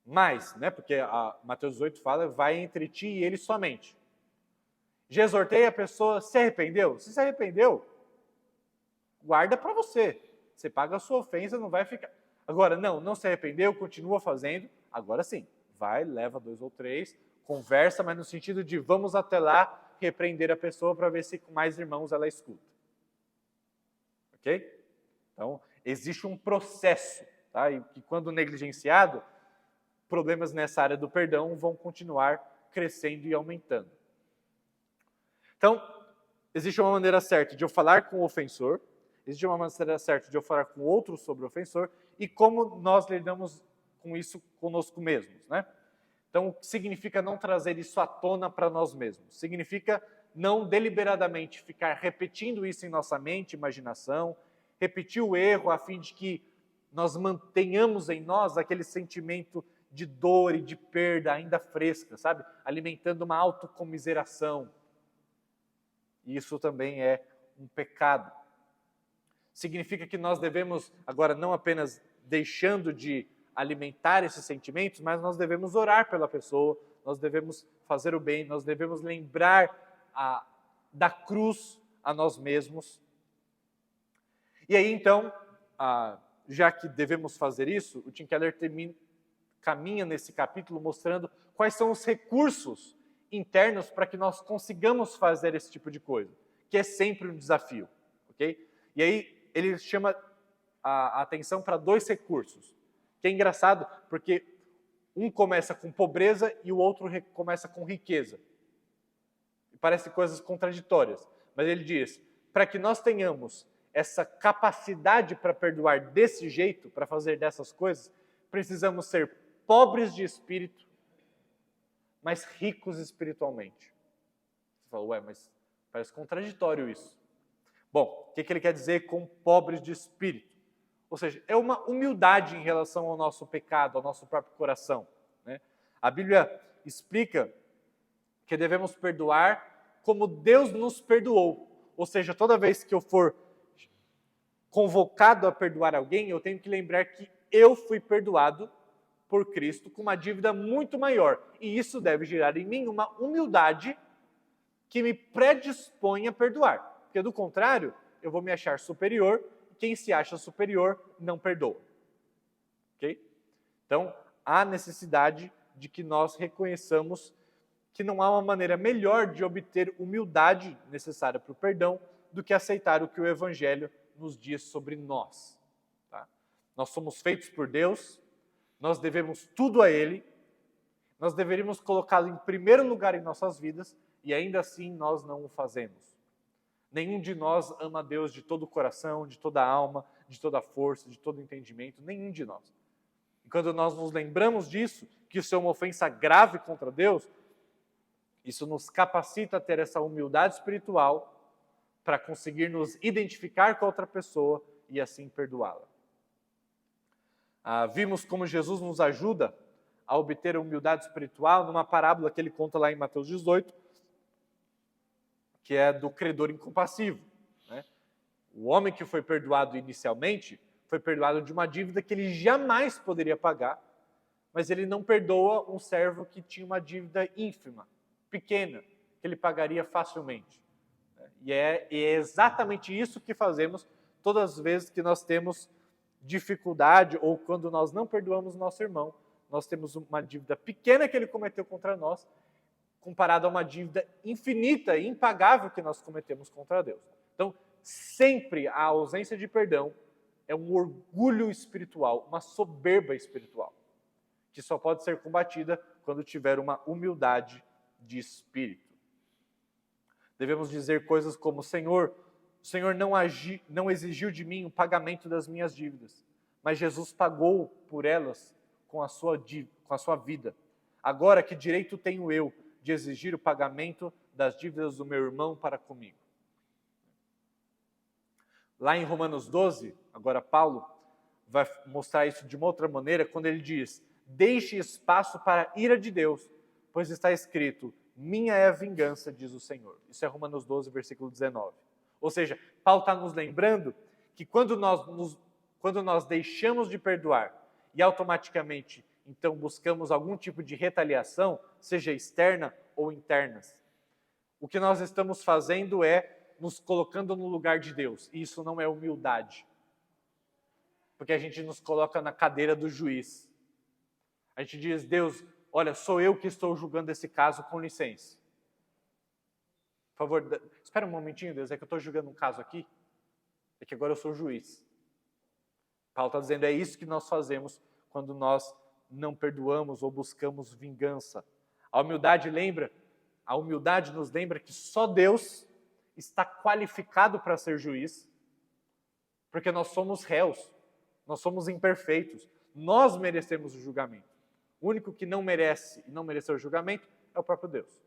Mas, porque a Mateus 18 fala, vai entre ti e ele somente. Já exortei, a pessoa se arrependeu? Se arrependeu, guarda para você. Você paga a sua ofensa, não vai ficar... Agora, não se arrependeu, continua fazendo, agora sim, vai, leva 2 ou 3, conversa, mas no sentido de vamos até lá repreender a pessoa para ver se com mais irmãos ela escuta. Ok? Então, existe um processo, tá? E que quando negligenciado, problemas nessa área do perdão vão continuar crescendo e aumentando. Então, existe uma maneira certa de eu falar com o ofensor, existe uma maneira certa de eu falar com outro sobre o ofensor, e como nós lidamos com isso conosco mesmos, né? Então, o que significa não trazer isso à tona para nós mesmos? Significa não deliberadamente ficar repetindo isso em nossa mente, imaginação, repetir o erro a fim de que nós mantenhamos em nós aquele sentimento de dor e de perda ainda fresca, sabe? Alimentando uma autocomiseração. E isso também é um pecado. Significa que nós devemos, agora não apenas deixando de alimentar esses sentimentos, mas nós devemos orar pela pessoa, nós devemos fazer o bem, nós devemos lembrar da cruz a nós mesmos. E aí, então, já que devemos fazer isso, o Tim Keller caminha nesse capítulo mostrando quais são os recursos internos para que nós consigamos fazer esse tipo de coisa, que é sempre um desafio, ok? E aí ele chama a atenção para 2 recursos, que é engraçado porque um começa com pobreza e o outro começa com riqueza. Parece coisas contraditórias, mas ele diz, para que nós tenhamos essa capacidade para perdoar desse jeito, para fazer dessas coisas, precisamos ser pobres de espírito, mas ricos espiritualmente. Você fala, ué, mas parece contraditório isso. Bom, o que ele quer dizer com pobres de espírito? Ou seja, é uma humildade em relação ao nosso pecado, ao nosso próprio coração, né? A Bíblia explica que devemos perdoar como Deus nos perdoou. Ou seja, toda vez que eu for convocado a perdoar alguém, eu tenho que lembrar que eu fui perdoado por Cristo com uma dívida muito maior. E isso deve gerar em mim uma humildade que me predispõe a perdoar. Porque, do contrário, eu vou me achar superior, e quem se acha superior não perdoa. Ok? Então, há necessidade de que nós reconheçamos que não há uma maneira melhor de obter humildade necessária para o perdão do que aceitar o que o Evangelho nos diz sobre nós. Tá? Nós somos feitos por Deus, nós devemos tudo a Ele, nós deveríamos colocá-lo em primeiro lugar em nossas vidas e ainda assim nós não o fazemos. Nenhum de nós ama a Deus de todo o coração, de toda a alma, de toda a força, de todo o entendimento, nenhum de nós. E quando nós nos lembramos disso, que isso é uma ofensa grave contra Deus, isso nos capacita a ter essa humildade espiritual para conseguir nos identificar com a outra pessoa e assim perdoá-la. Vimos como Jesus nos ajuda a obter a humildade espiritual numa parábola que ele conta lá em Mateus 18, que é do credor incompassivo, né? O homem que foi perdoado inicialmente foi perdoado de uma dívida que ele jamais poderia pagar, mas ele não perdoa um servo que tinha uma dívida ínfima, pequena, que ele pagaria facilmente. E é exatamente isso que fazemos todas as vezes que nós temos dificuldade ou quando nós não perdoamos nosso irmão. Nós temos uma dívida pequena que ele cometeu contra nós, comparado a uma dívida infinita e impagável que nós cometemos contra Deus. Então, sempre a ausência de perdão é um orgulho espiritual, uma soberba espiritual, que só pode ser combatida quando tiver uma humildade de espírito. Devemos dizer coisas como, Senhor, o Senhor não exigiu de mim o pagamento das minhas dívidas, mas Jesus pagou por elas com a sua vida. Agora, que direito tenho eu de exigir o pagamento das dívidas do meu irmão para comigo? Lá em Romanos 12, agora Paulo vai mostrar isso de uma outra maneira, quando ele diz, deixe espaço para a ira de Deus, pois está escrito, minha é a vingança, diz o Senhor. Isso é Romanos 12, versículo 19. Ou seja, Paulo está nos lembrando que quando nós deixamos de perdoar e automaticamente, então, buscamos algum tipo de retaliação, seja externa ou internas, o que nós estamos fazendo é nos colocando no lugar de Deus. E isso não é humildade. Porque a gente nos coloca na cadeira do juiz. A gente diz, Deus, olha, sou eu que estou julgando esse caso, com licença. Por favor, espera um momentinho, Deus, é que eu estou julgando um caso aqui. É que agora eu sou juiz. Paulo está dizendo, é isso que nós fazemos quando nós não perdoamos ou buscamos vingança. A humildade nos lembra que só Deus está qualificado para ser juiz, porque nós somos réus, nós somos imperfeitos, nós merecemos o julgamento. O único que não merece e não mereceu o julgamento é o próprio Deus.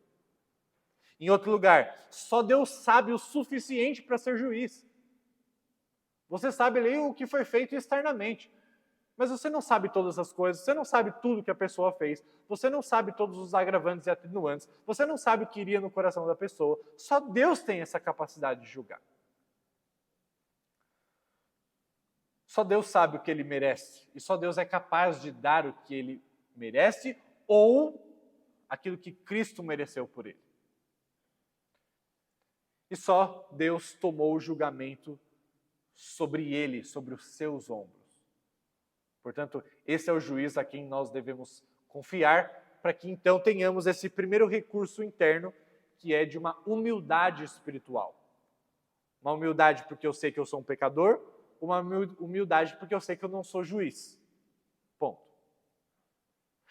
Em outro lugar, só Deus sabe o suficiente para ser juiz. Você sabe ali o que foi feito externamente, mas você não sabe todas as coisas, você não sabe tudo que a pessoa fez, você não sabe todos os agravantes e atenuantes, você não sabe o que iria no coração da pessoa, só Deus tem essa capacidade de julgar. Só Deus sabe o que ele merece, e só Deus é capaz de dar o que ele merece ou aquilo que Cristo mereceu por ele. E só Deus tomou o julgamento sobre ele, sobre os seus ombros. Portanto, esse é o juiz a quem nós devemos confiar, para que então tenhamos esse primeiro recurso interno, que é de uma humildade espiritual. Uma humildade porque eu sei que eu sou um pecador, uma humildade porque eu sei que eu não sou juiz. Ponto.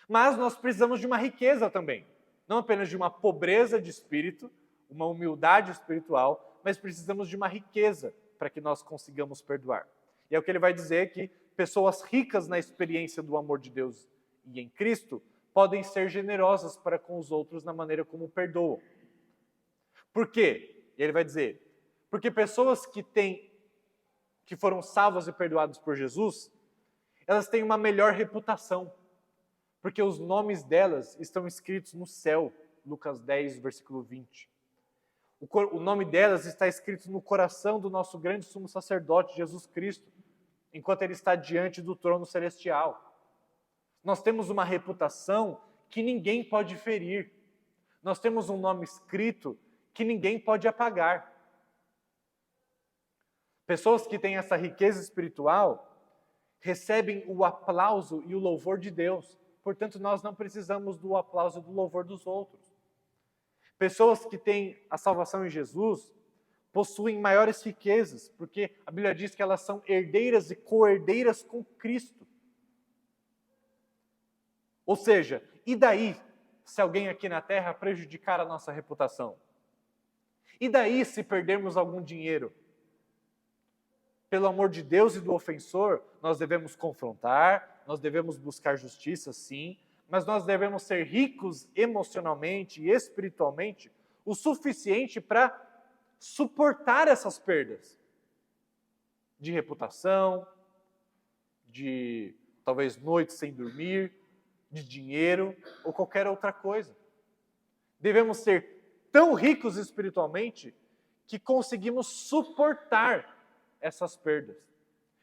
Mas nós precisamos de uma riqueza também. Não apenas de uma pobreza de espírito, uma humildade espiritual, mas precisamos de uma riqueza para que nós consigamos perdoar. E é o que ele vai dizer, que pessoas ricas na experiência do amor de Deus e em Cristo podem ser generosas para com os outros na maneira como perdoam. Por quê? E ele vai dizer, porque pessoas que foram salvas e perdoadas por Jesus, elas têm uma melhor reputação, porque os nomes delas estão escritos no céu, Lucas 10, versículo 20. O nome delas está escrito no coração do nosso grande sumo sacerdote, Jesus Cristo, enquanto ele está diante do trono celestial. Nós temos uma reputação que ninguém pode ferir. Nós temos um nome escrito que ninguém pode apagar. Pessoas que têm essa riqueza espiritual recebem o aplauso e o louvor de Deus. Portanto, nós não precisamos do aplauso e do louvor dos outros. Pessoas que têm a salvação em Jesus possuem maiores riquezas, porque a Bíblia diz que elas são herdeiras e co-herdeiras com Cristo. Ou seja, e daí se alguém aqui na terra prejudicar a nossa reputação? E daí se perdermos algum dinheiro? Pelo amor de Deus e do ofensor, nós devemos confrontar, nós devemos buscar justiça, sim, mas nós devemos ser ricos emocionalmente e espiritualmente o suficiente para suportar essas perdas de reputação, de talvez noites sem dormir, de dinheiro ou qualquer outra coisa. Devemos ser tão ricos espiritualmente que conseguimos suportar essas perdas.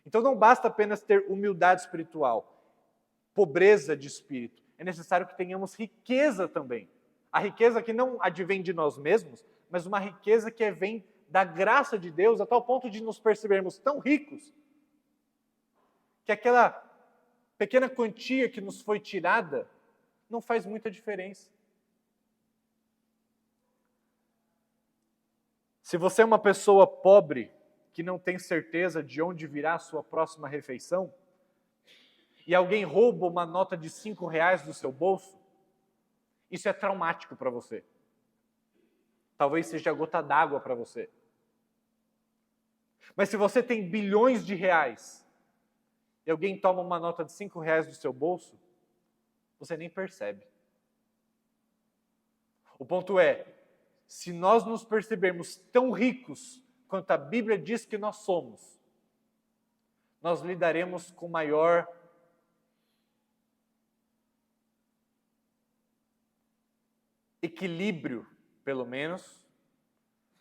Então não basta apenas ter humildade espiritual, pobreza de espírito. É necessário que tenhamos riqueza também. A riqueza que não advém de nós mesmos, mas uma riqueza que vem da graça de Deus, a tal ponto de nos percebermos tão ricos, que aquela pequena quantia que nos foi tirada não faz muita diferença. Se você é uma pessoa pobre, que não tem certeza de onde virá a sua próxima refeição, e alguém rouba uma nota de R$5 do seu bolso, isso é traumático para você. Talvez seja a gota d'água para você. Mas se você tem bilhões de reais, e alguém toma uma nota de R$5 do seu bolso, você nem percebe. O ponto é, se nós nos percebermos tão ricos quanto a Bíblia diz que nós somos, nós lidaremos com maior equilíbrio, pelo menos,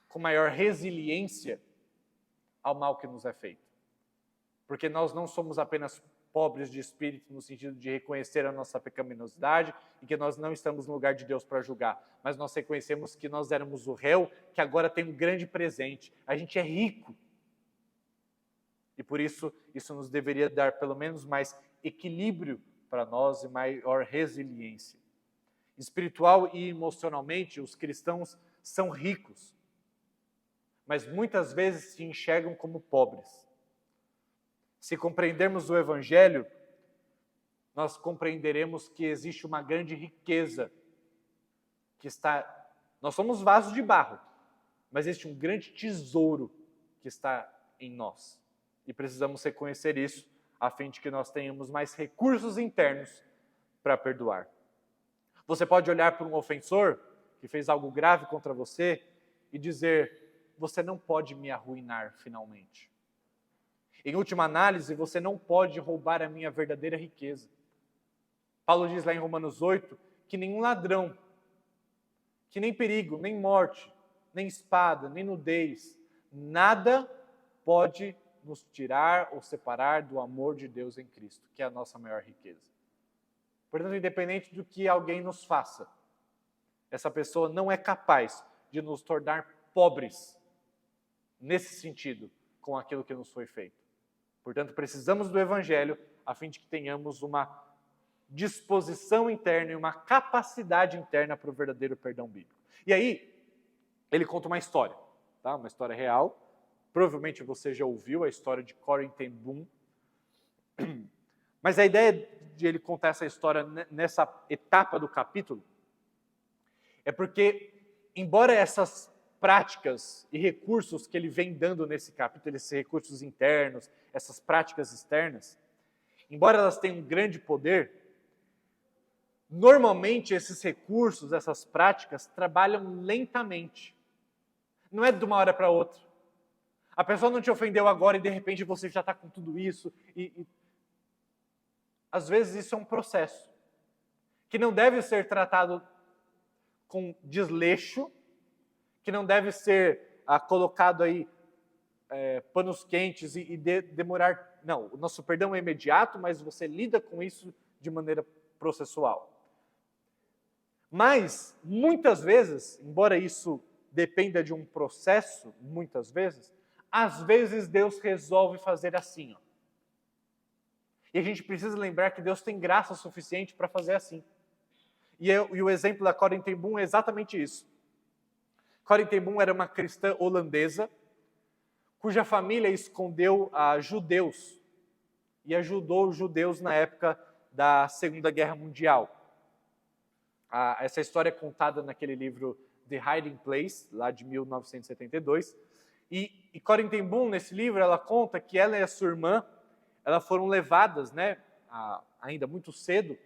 com maior resiliência ao mal que nos é feito. Porque nós não somos apenas pobres de espírito no sentido de reconhecer a nossa pecaminosidade e que nós não estamos no lugar de Deus para julgar, mas nós reconhecemos que nós éramos o réu que agora tem um grande presente. A gente é rico. E por isso, isso nos deveria dar pelo menos mais equilíbrio para nós e maior resiliência. Espiritual e emocionalmente, os cristãos são ricos, mas muitas vezes se enxergam como pobres. Se compreendermos o Evangelho, nós compreenderemos que existe uma grande riqueza que está... Nós somos vasos de barro, mas existe um grande tesouro que está em nós. E precisamos reconhecer isso, a fim de que nós tenhamos mais recursos internos para perdoar. Você pode olhar para um ofensor que fez algo grave contra você e dizer, você não pode me arruinar finalmente. Em última análise, você não pode roubar a minha verdadeira riqueza. Paulo diz lá em Romanos 8 que nenhum ladrão, que nem perigo, nem morte, nem espada, nem nudez, nada pode nos tirar ou separar do amor de Deus em Cristo, que é a nossa maior riqueza. Portanto, independente do que alguém nos faça, essa pessoa não é capaz de nos tornar pobres nesse sentido, com aquilo que nos foi feito. Portanto, precisamos do Evangelho a fim de que tenhamos uma disposição interna e uma capacidade interna para o verdadeiro perdão bíblico. E aí, ele conta uma história, tá? Uma história real. Provavelmente você já ouviu a história de Corrie ten Boom. Mas a ideia de ele contar essa história nessa etapa do capítulo é porque, embora essas práticas e recursos que ele vem dando nesse capítulo, esses recursos internos, essas práticas externas, embora elas tenham um grande poder, normalmente esses recursos, essas práticas, trabalham lentamente. Não é de uma hora para outra. A pessoa não te ofendeu agora e de repente você já está com tudo isso. Às vezes isso é um processo que não deve ser tratado com desleixo, que não deve ser colocado aí panos quentes e demorar. Não, o nosso perdão é imediato, mas você lida com isso de maneira processual. Mas, muitas vezes, embora isso dependa de um processo, muitas vezes, às vezes Deus resolve fazer assim. Ó. E a gente precisa lembrar que Deus tem graça suficiente para fazer assim. E o exemplo da Corrie ten Boom é exatamente isso. Corrie ten Boom era uma cristã holandesa, cuja família escondeu judeus e ajudou os judeus na época da Segunda Guerra Mundial. Essa história é contada naquele livro The Hiding Place, lá de 1972. E Corrie ten Boom, nesse livro, ela conta que ela e a sua irmã elas foram levadas, ainda muito cedo,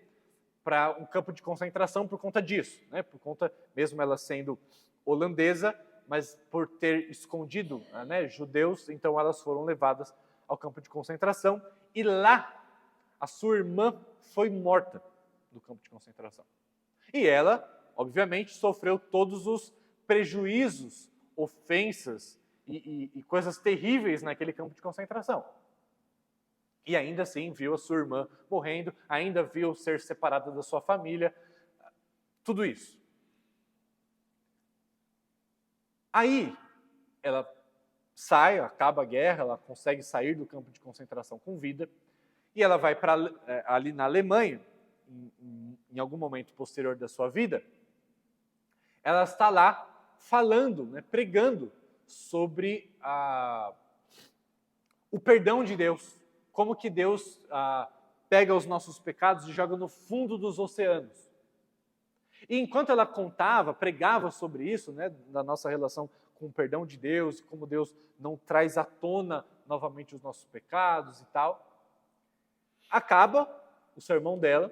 para um campo de concentração por conta disso, por conta, mesmo ela sendo holandesa, mas por ter escondido judeus, então elas foram levadas ao campo de concentração, e lá a sua irmã foi morta no campo de concentração. E ela, obviamente, sofreu todos os prejuízos, ofensas e coisas terríveis naquele campo de concentração. E ainda assim viu a sua irmã morrendo, ainda viu ser separada da sua família, tudo isso. Aí, ela sai, acaba a guerra, ela consegue sair do campo de concentração com vida, e ela vai ali na Alemanha, em algum momento posterior da sua vida, ela está lá falando, pregando sobre o perdão de Deus, como que Deus pega os nossos pecados e joga no fundo dos oceanos. E enquanto ela contava, pregava sobre isso, da nossa relação com o perdão de Deus, como Deus não traz à tona novamente os nossos pecados e tal, acaba o sermão dela,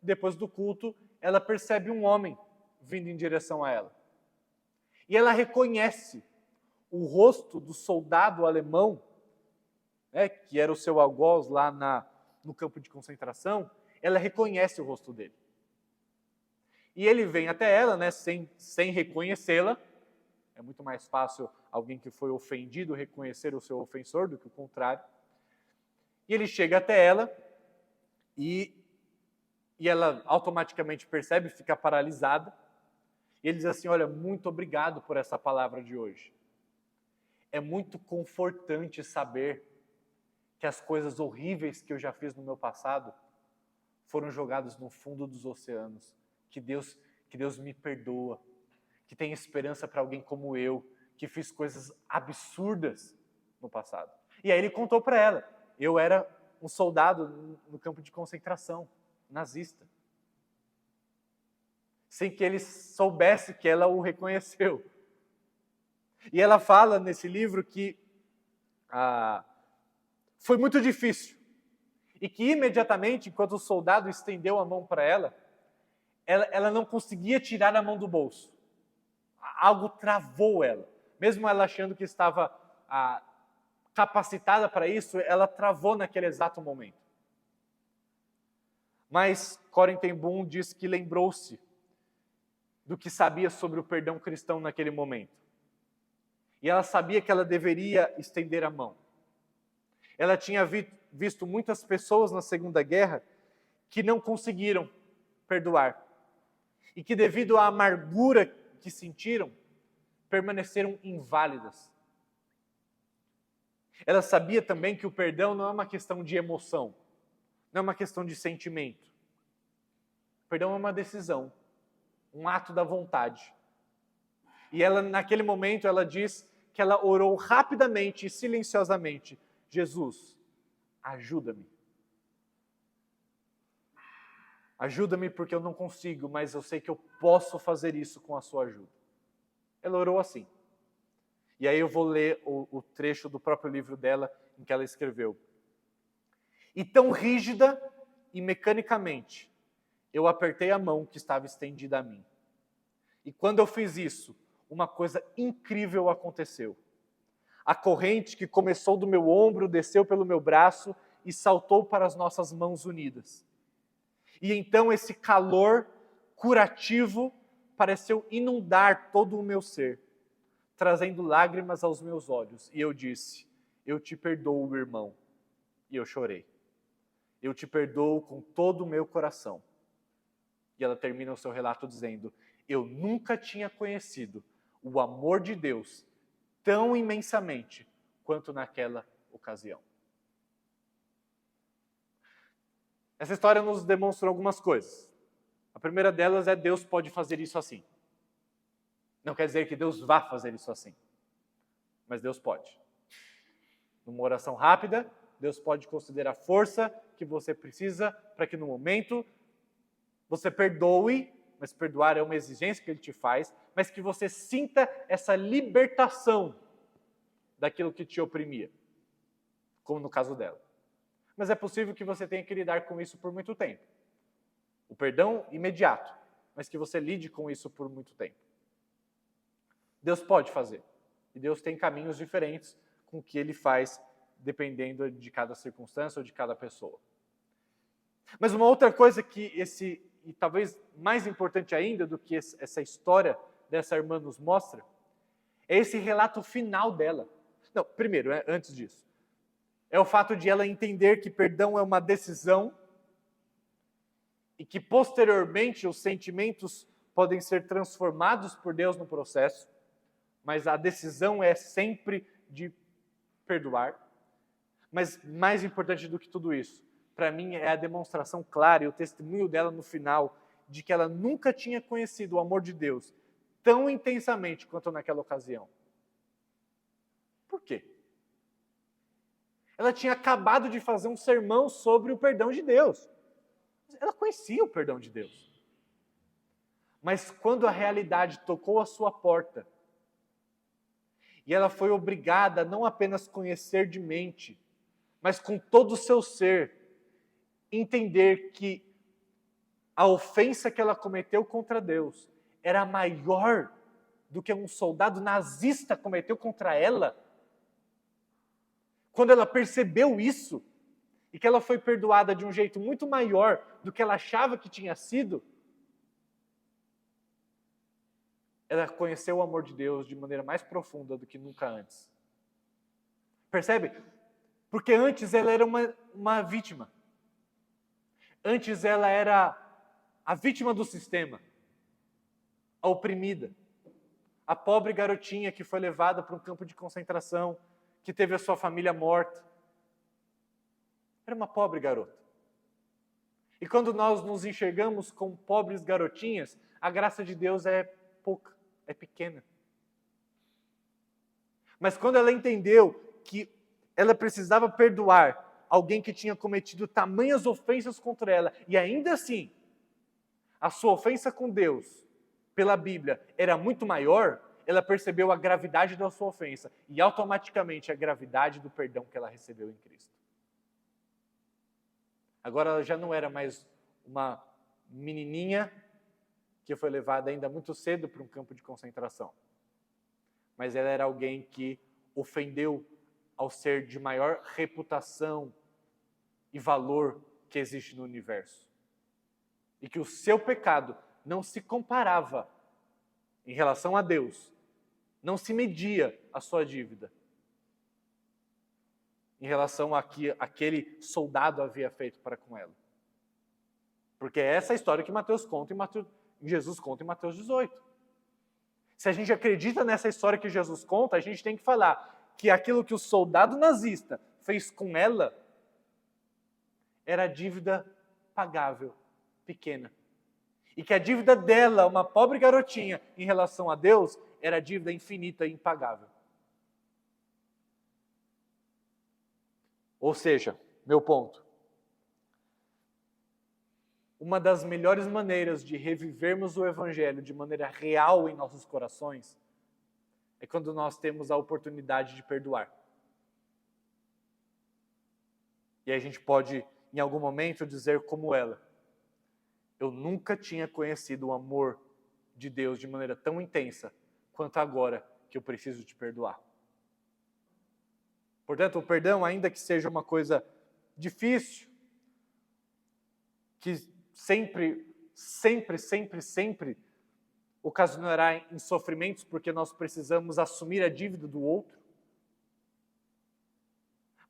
e depois do culto, ela percebe um homem vindo em direção a ela. E ela reconhece o rosto do soldado alemão, que era o seu algoz lá no campo de concentração, ela reconhece o rosto dele. E ele vem até ela, sem reconhecê-la. É muito mais fácil alguém que foi ofendido reconhecer o seu ofensor do que o contrário. E ele chega até ela e ela automaticamente percebe, fica paralisada. E ele diz assim, olha, muito obrigado por essa palavra de hoje. É muito confortante saber que as coisas horríveis que eu já fiz no meu passado foram jogadas no fundo dos oceanos. Que Deus me perdoa, que tem esperança para alguém como eu, que fiz coisas absurdas no passado. E aí ele contou para ela, eu era um soldado no campo de concentração, nazista. Sem que ele soubesse que ela o reconheceu. E ela fala nesse livro que foi muito difícil. E que imediatamente, enquanto o soldado estendeu a mão para ela não conseguia tirar a mão do bolso. Algo travou ela. Mesmo ela achando que estava capacitada para isso, ela travou naquele exato momento. Mas Corrie ten Boom diz que lembrou-se do que sabia sobre o perdão cristão naquele momento. E ela sabia que ela deveria estender a mão. Ela tinha visto muitas pessoas na Segunda Guerra que não conseguiram perdoar. E que devido à amargura que sentiram, permaneceram inválidas. Ela sabia também que o perdão não é uma questão de emoção, não é uma questão de sentimento. O perdão é uma decisão, um ato da vontade. E ela, naquele momento, ela diz que ela orou rapidamente e silenciosamente: Jesus, ajuda-me. Ajuda-me porque eu não consigo, mas eu sei que eu posso fazer isso com a sua ajuda. Ela orou assim. E aí eu vou ler o trecho do próprio livro dela, em que ela escreveu: E tão rígida e mecanicamente, eu apertei a mão que estava estendida a mim. E quando eu fiz isso, uma coisa incrível aconteceu. A corrente que começou do meu ombro, desceu pelo meu braço e saltou para as nossas mãos unidas. E então esse calor curativo pareceu inundar todo o meu ser, trazendo lágrimas aos meus olhos. E eu disse: eu te perdoo, irmão. E eu chorei. Eu te perdoo com todo o meu coração. E ela termina o seu relato dizendo: eu nunca tinha conhecido o amor de Deus tão imensamente quanto naquela ocasião. Essa história nos demonstra algumas coisas. A primeira delas é: Deus pode fazer isso assim. Não quer dizer que Deus vá fazer isso assim, mas Deus pode. Numa oração rápida, Deus pode conceder a força que você precisa para que no momento você perdoe, mas perdoar é uma exigência que Ele te faz, mas que você sinta essa libertação daquilo que te oprimia, como no caso dela. Mas é possível que você tenha que lidar com isso por muito tempo. O perdão imediato, mas que você lide com isso por muito tempo. Deus pode fazer. E Deus tem caminhos diferentes com o que Ele faz, dependendo de cada circunstância ou de cada pessoa. Mas uma outra coisa que e talvez mais importante ainda do que essa história dessa irmã nos mostra, é esse relato final dela. Não, primeiro, antes disso, é o fato de ela entender que perdão é uma decisão e que posteriormente os sentimentos podem ser transformados por Deus no processo, mas a decisão é sempre de perdoar. Mas mais importante do que tudo isso, para mim, é a demonstração clara e o testemunho dela no final de que ela nunca tinha conhecido o amor de Deus tão intensamente quanto naquela ocasião. Por quê? Ela tinha acabado de fazer um sermão sobre o perdão de Deus. Ela conhecia o perdão de Deus. Mas quando a realidade tocou a sua porta, e ela foi obrigada a não apenas conhecer de mente, mas com todo o seu ser, entender que a ofensa que ela cometeu contra Deus era maior do que um soldado nazista cometeu contra ela. Quando ela percebeu isso, e que ela foi perdoada de um jeito muito maior do que ela achava que tinha sido, ela conheceu o amor de Deus de maneira mais profunda do que nunca antes. Percebe? Porque antes ela era uma vítima. Antes ela era a vítima do sistema, a oprimida, a pobre garotinha que foi levada para um campo de concentração, que teve a sua família morta. Era uma pobre garota. E quando nós nos enxergamos como pobres garotinhas, a graça de Deus é pouca, é pequena. Mas quando ela entendeu que ela precisava perdoar alguém que tinha cometido tamanhas ofensas contra ela, e ainda assim, a sua ofensa com Deus, pela Bíblia, era muito maior, ela percebeu a gravidade da sua ofensa e automaticamente a gravidade do perdão que ela recebeu em Cristo. Agora ela já não era mais uma menininha que foi levada ainda muito cedo para um campo de concentração, mas ela era alguém que ofendeu ao ser de maior reputação e valor que existe no universo. E que o seu pecado não se comparava em relação a Deus, não se media a sua dívida em relação a que aquele soldado havia feito para com ela. Porque é essa a história que Mateus conta e Jesus conta em Mateus 18. Se a gente acredita nessa história que Jesus conta, a gente tem que falar que aquilo que o soldado nazista fez com ela era dívida pagável, pequena. E que a dívida dela, uma pobre garotinha, em relação a Deus, era dívida infinita e impagável. Ou seja, meu ponto. Uma das melhores maneiras de revivermos o Evangelho de maneira real em nossos corações é quando nós temos a oportunidade de perdoar. E a gente pode, em algum momento, dizer como ela: eu nunca tinha conhecido o amor de Deus de maneira tão intensa quanto agora que eu preciso te perdoar. Portanto, o perdão, ainda que seja uma coisa difícil, que sempre ocasionará em sofrimentos, porque nós precisamos assumir a dívida do outro.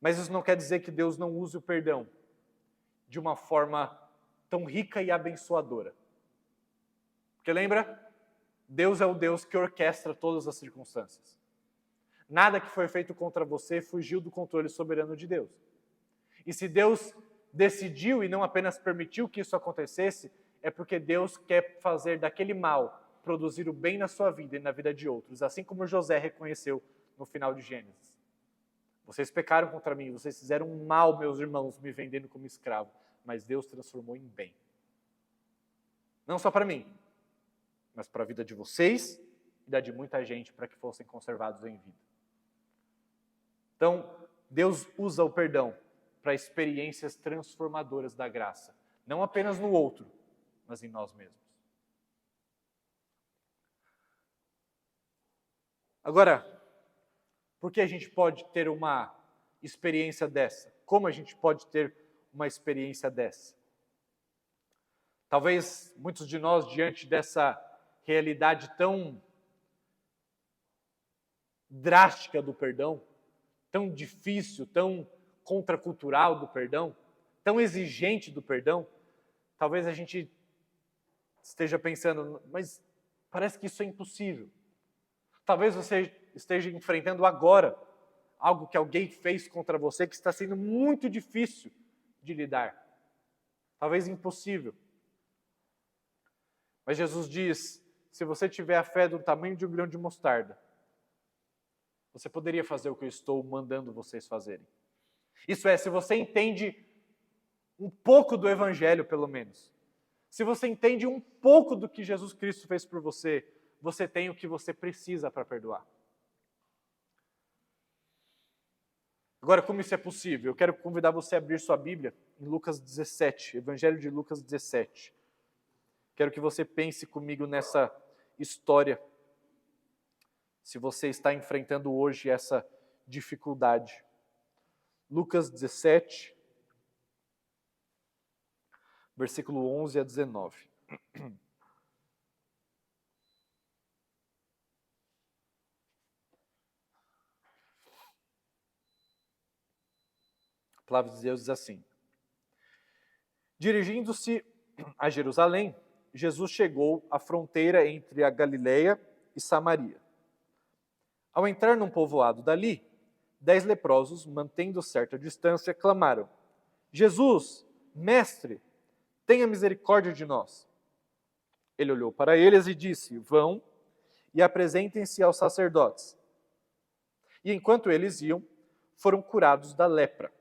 Mas isso não quer dizer que Deus não use o perdão de uma forma tão rica e abençoadora. Porque lembra? Deus é o Deus que orquestra todas as circunstâncias. Nada que foi feito contra você fugiu do controle soberano de Deus. E se Deus decidiu e não apenas permitiu que isso acontecesse, é porque Deus quer fazer daquele mal produzir o bem na sua vida e na vida de outros, assim como José reconheceu no final de Gênesis. Vocês pecaram contra mim, vocês fizeram mal, meus irmãos, me vendendo como escravo, mas Deus transformou em bem. Não só para mim, mas para a vida de vocês e da de muita gente, para que fossem conservados em vida. Então, Deus usa o perdão para experiências transformadoras da graça. Não apenas no outro, mas em nós mesmos. Agora, por que a gente pode ter uma experiência dessa? Como a gente pode ter uma experiência dessa? Talvez muitos de nós, diante dessa realidade tão drástica do perdão, tão difícil, tão contracultural do perdão, tão exigente do perdão, talvez a gente esteja pensando, mas parece que isso é impossível. Talvez você esteja enfrentando agora algo que alguém fez contra você que está sendo muito difícil de lidar. Talvez impossível. Mas Jesus diz, se você tiver a fé do tamanho de um grão de mostarda, você poderia fazer o que eu estou mandando vocês fazerem. Isso é, se você entende um pouco do Evangelho, pelo menos. Se você entende um pouco do que Jesus Cristo fez por você, você tem o que você precisa para perdoar. Agora, como isso é possível? Eu quero convidar você a abrir sua Bíblia em Lucas 17, Evangelho de Lucas 17. Quero que você pense comigo nessa história. Se você está enfrentando hoje essa dificuldade. Lucas 17, versículo 11 a 19. A palavra de Deus diz assim: dirigindo-se a Jerusalém, Jesus chegou à fronteira entre a Galileia e Samaria. Ao entrar num povoado dali, 10 leprosos, mantendo certa distância, clamaram: Jesus, mestre, tenha misericórdia de nós. Ele olhou para eles e disse: vão e apresentem-se aos sacerdotes. E enquanto eles iam, foram curados da lepra.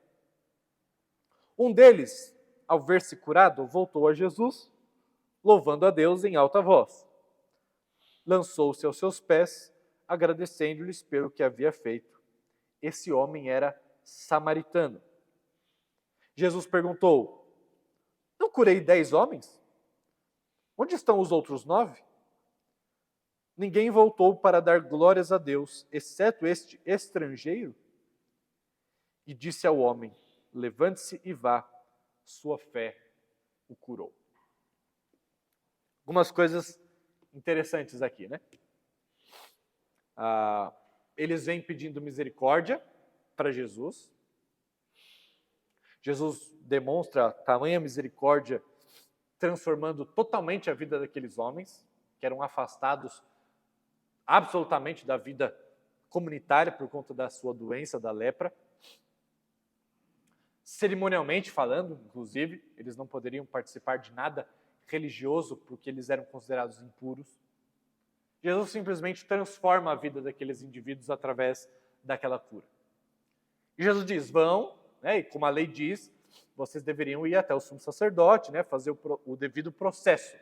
Um deles, ao ver-se curado, voltou a Jesus, louvando a Deus em alta voz. Lançou-se aos seus pés, agradecendo-lhes pelo que havia feito. Esse homem era samaritano. Jesus perguntou: não curei 10 homens? Onde estão os outros 9? Ninguém voltou para dar glórias a Deus, exceto este estrangeiro. E disse ao homem: levante-se e vá, sua fé o curou. Algumas coisas interessantes aqui, né? Eles vêm pedindo misericórdia para Jesus. Jesus demonstra tamanha misericórdia, transformando totalmente a vida daqueles homens, que eram afastados absolutamente da vida comunitária por conta da sua doença, da lepra. Cerimonialmente falando, inclusive, eles não poderiam participar de nada religioso porque eles eram considerados impuros. Jesus simplesmente transforma a vida daqueles indivíduos através daquela cura. E Jesus diz, vão, né, e como a lei diz, vocês deveriam ir até o sumo sacerdote, né, fazer o devido processo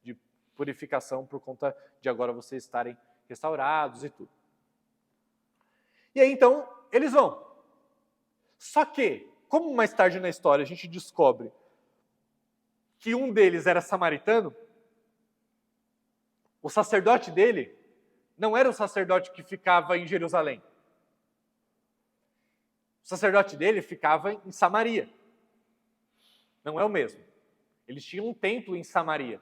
de purificação por conta de agora vocês estarem restaurados e tudo. E aí então, eles vão. Só que, como mais tarde na história a gente descobre que um deles era samaritano, o sacerdote dele não era o sacerdote que ficava em Jerusalém. O sacerdote dele ficava em Samaria. Não é o mesmo. Eles tinham um templo em Samaria,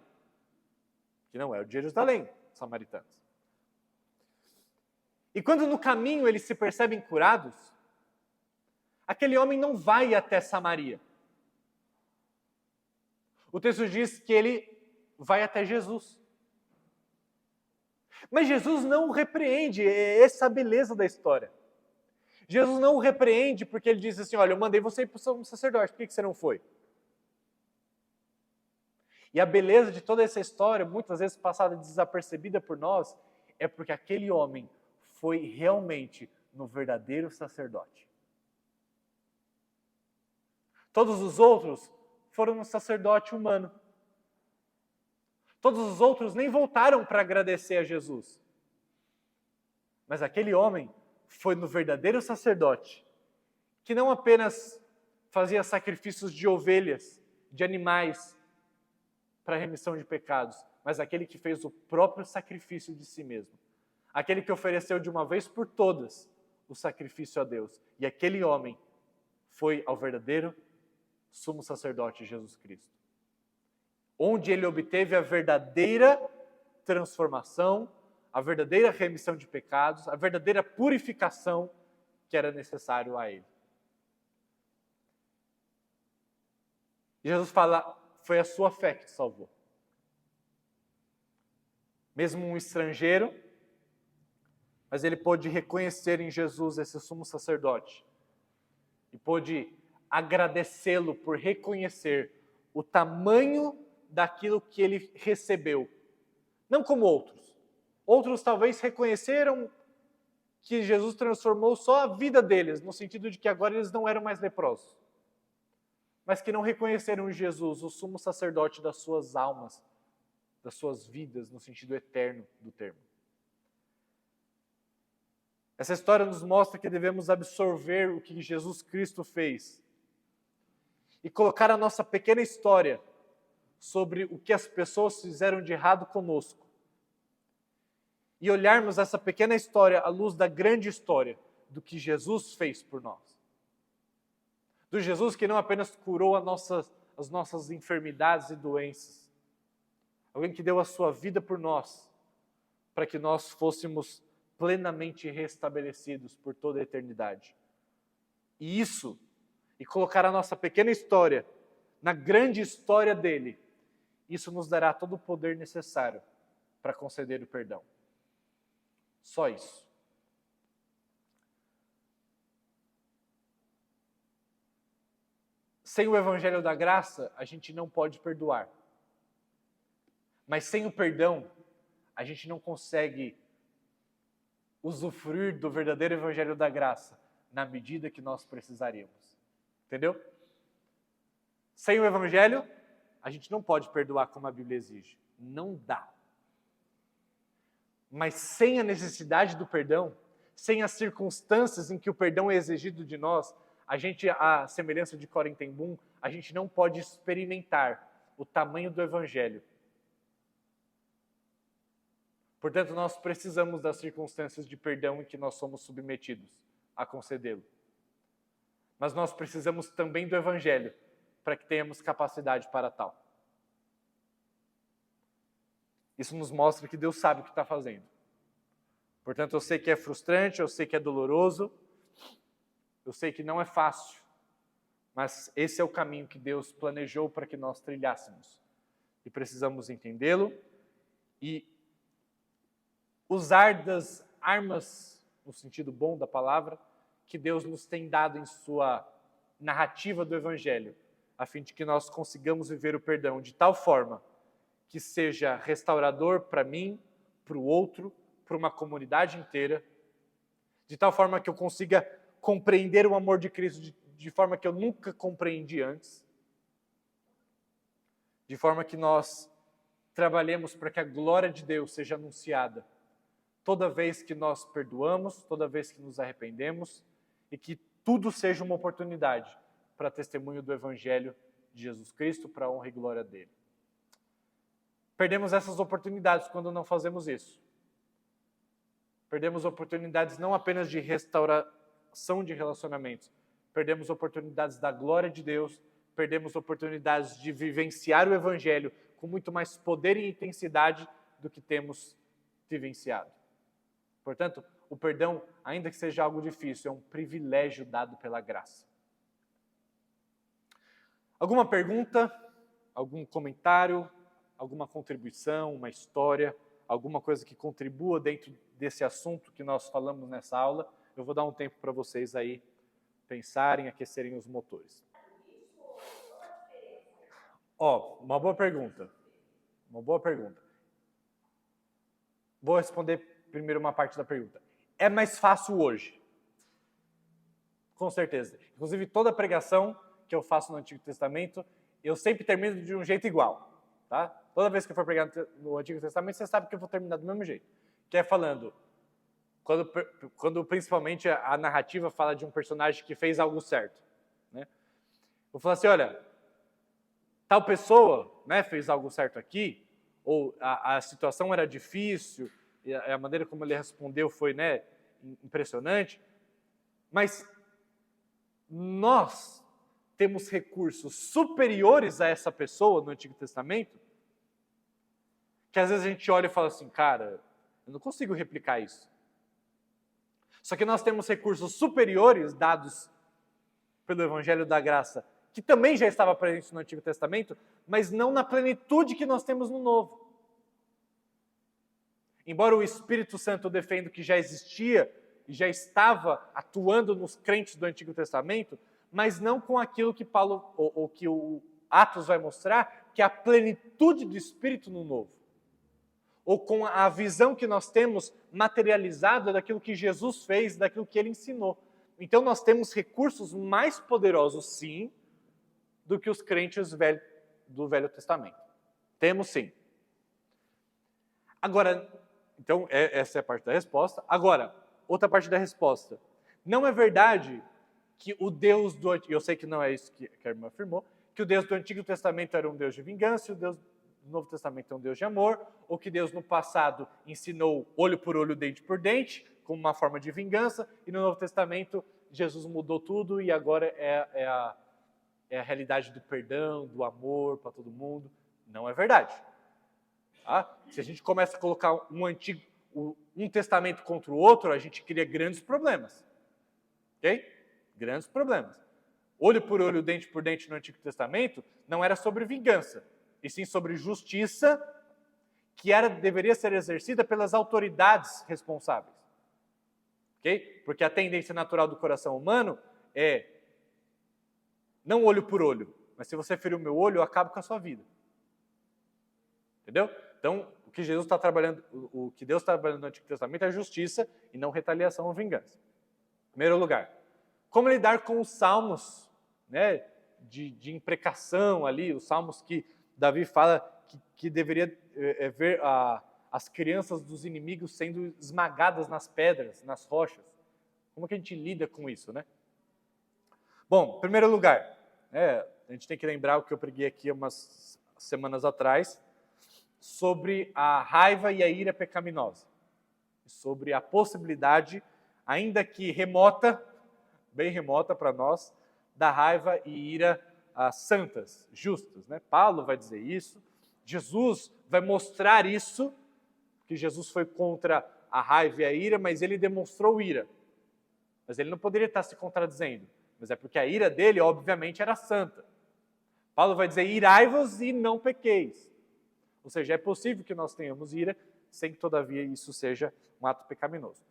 que não é o de Jerusalém, os samaritanos. E quando no caminho eles se percebem curados, aquele homem não vai até Samaria. O texto diz que ele vai até Jesus. Mas Jesus não o repreende, é essa a beleza da história. Jesus não o repreende porque ele diz assim, olha, eu mandei você ir para o sacerdote, por que você não foi? E a beleza de toda essa história, muitas vezes passada desapercebida por nós, é porque aquele homem foi realmente no verdadeiro sacerdote. Todos os outros foram no sacerdote humano. Todos os outros nem voltaram para agradecer a Jesus. Mas aquele homem foi no verdadeiro sacerdote, que não apenas fazia sacrifícios de ovelhas, de animais, para a remissão de pecados, mas aquele que fez o próprio sacrifício de si mesmo. Aquele que ofereceu de uma vez por todas o sacrifício a Deus. E aquele homem foi ao verdadeiro sumo sacerdote Jesus Cristo, onde ele obteve a verdadeira transformação, a verdadeira remissão de pecados, a verdadeira purificação que era necessário a ele. Jesus fala, foi a sua fé que te salvou. Mesmo um estrangeiro, mas ele pôde reconhecer em Jesus esse sumo sacerdote e pôde agradecê-lo por reconhecer o tamanho daquilo que ele recebeu. Não como outros. Outros talvez reconheceram que Jesus transformou só a vida deles, no sentido de que agora eles não eram mais leprosos. Mas que não reconheceram em Jesus o sumo sacerdote das suas almas, das suas vidas, no sentido eterno do termo. Essa história nos mostra que devemos absorver o que Jesus Cristo fez e colocar a nossa pequena história sobre o que as pessoas fizeram de errado conosco. E olharmos essa pequena história à luz da grande história do que Jesus fez por nós. Do Jesus que não apenas curou as nossas enfermidades e doenças. Alguém que deu a sua vida por nós, para que nós fôssemos plenamente restabelecidos por toda a eternidade. E colocar a nossa pequena história na grande história dele, isso nos dará todo o poder necessário para conceder o perdão. Só isso. Sem o Evangelho da Graça, a gente não pode perdoar. Mas sem o perdão, a gente não consegue usufruir do verdadeiro Evangelho da Graça na medida que nós precisaríamos. Entendeu? Sem o Evangelho, a gente não pode perdoar como a Bíblia exige. Não dá. Mas sem a necessidade do perdão, sem as circunstâncias em que o perdão é exigido de nós, a gente, à semelhança de Corém Ten Boom, a gente não pode experimentar o tamanho do Evangelho. Portanto, nós precisamos das circunstâncias de perdão em que nós somos submetidos a concedê-lo. Mas nós precisamos também do Evangelho para que tenhamos capacidade para tal. Isso nos mostra que Deus sabe o que está fazendo. Portanto, eu sei que é frustrante, eu sei que é doloroso, eu sei que não é fácil, mas esse é o caminho que Deus planejou para que nós trilhássemos. E precisamos entendê-lo e usar das armas no sentido bom da palavra, que Deus nos tem dado em sua narrativa do Evangelho, a fim de que nós consigamos viver o perdão de tal forma que seja restaurador para mim, para o outro, para uma comunidade inteira, de tal forma que eu consiga compreender o amor de Cristo de forma que eu nunca compreendi antes, de forma que nós trabalhemos para que a glória de Deus seja anunciada toda vez que nós perdoamos, toda vez que nos arrependemos, e que tudo seja uma oportunidade para testemunho do Evangelho de Jesus Cristo, para a honra e glória dele. Perdemos essas oportunidades quando não fazemos isso. Perdemos oportunidades não apenas de restauração de relacionamentos, perdemos oportunidades da glória de Deus, perdemos oportunidades de vivenciar o Evangelho com muito mais poder e intensidade do que temos vivenciado. Portanto, o perdão, ainda que seja algo difícil, é um privilégio dado pela graça. Alguma pergunta? Algum comentário? Alguma contribuição? Uma história? Alguma coisa que contribua dentro desse assunto que nós falamos nessa aula? Eu vou dar um tempo para vocês aí pensarem, aquecerem os motores. Uma boa pergunta. Uma boa pergunta. Vou responder primeiro uma parte da pergunta. É mais fácil hoje? Com certeza. Inclusive, toda pregação que eu faço no Antigo Testamento, eu sempre termino de um jeito igual. Tá? Toda vez que eu for pregar no Antigo Testamento, você sabe que eu vou terminar do mesmo jeito. Que é falando, quando principalmente a narrativa fala de um personagem que fez algo certo. Né? Vou falar assim, olha, tal pessoa, né, fez algo certo aqui, ou a situação era difícil, e a maneira como ele respondeu foi, né, impressionante, mas nós temos recursos superiores a essa pessoa no Antigo Testamento, que às vezes a gente olha e fala assim, cara, eu não consigo replicar isso. Só que nós temos recursos superiores dados pelo Evangelho da Graça, que também já estava presente no Antigo Testamento, mas não na plenitude que nós temos no Novo. Embora o Espírito Santo defenda que já existia e já estava atuando nos crentes do Antigo Testamento, mas não com aquilo que Paulo, ou que o Atos vai mostrar, que é a plenitude do Espírito no Novo. Ou com a visão que nós temos materializada daquilo que Jesus fez, daquilo que ele ensinou. Então nós temos recursos mais poderosos, sim, do que os crentes do Velho Testamento. Temos sim. Agora, então essa é a parte da resposta. Agora, outra parte da resposta. Não é verdade que o Deus do Antigo, eu sei que não é isso que a irmã afirmou, que o Deus do Antigo Testamento era um Deus de vingança e o Deus do Novo Testamento é um Deus de amor, ou que Deus no passado ensinou olho por olho, dente por dente, como uma forma de vingança, e no Novo Testamento Jesus mudou tudo e agora é a realidade do perdão, do amor para todo mundo. Não é verdade. Tá? Se a gente começa a colocar um testamento contra o outro, a gente cria grandes problemas. Ok? Grandes problemas. Olho por olho, dente por dente no Antigo Testamento não era sobre vingança, e sim sobre justiça que deveria ser exercida pelas autoridades responsáveis. Ok? Porque a tendência natural do coração humano é não olho por olho, mas se você ferir o meu olho, eu acabo com a sua vida. Entendeu? Então, o que Deus está trabalhando no Antigo Testamento é justiça e não retaliação ou vingança. Em primeiro lugar, como lidar com os salmos, né, de imprecação ali, os salmos que Davi fala que deveria ver as crianças dos inimigos sendo esmagadas nas pedras, nas rochas. Como que a gente lida com isso, né? Bom, em primeiro lugar, a gente tem que lembrar o que eu preguei aqui umas semanas atrás, sobre a raiva e a ira pecaminosa. Sobre a possibilidade, ainda que remota, bem remota para nós, da raiva e ira santas, justas. Né? Paulo vai dizer isso, Jesus vai mostrar isso, que Jesus foi contra a raiva e a ira, mas ele demonstrou ira. Mas ele não poderia estar se contradizendo, mas é porque a ira dele, obviamente, era santa. Paulo vai dizer, irai-vos e não pequeis. Ou seja, é possível que nós tenhamos ira, sem que todavia isso seja um ato pecaminoso.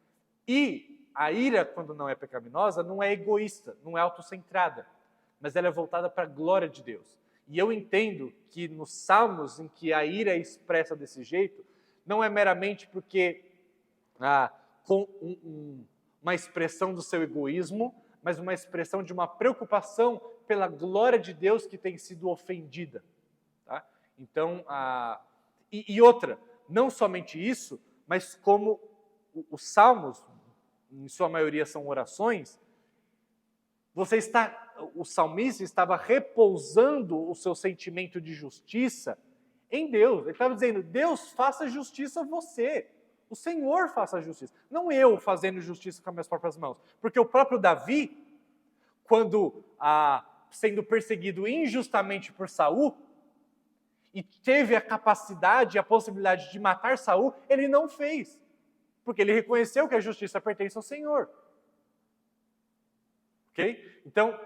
E a ira, quando não é pecaminosa, não é egoísta, não é autocentrada, mas ela é voltada para a glória de Deus. E eu entendo que nos Salmos, em que a ira é expressa desse jeito, não é meramente porque com uma expressão do seu egoísmo, mas uma expressão de uma preocupação pela glória de Deus que tem sido ofendida. Tá? Então, e outra, não somente isso, mas como os Salmos, em sua maioria são orações, o salmista estava repousando o seu sentimento de justiça em Deus. Ele estava dizendo, Deus, faça justiça a você. O Senhor faça justiça. Não eu fazendo justiça com as minhas próprias mãos. Porque o próprio Davi, quando sendo perseguido injustamente por Saul, e teve a capacidade e a possibilidade de matar Saul, ele não fez. Porque ele reconheceu que a justiça pertence ao Senhor. Ok? Então,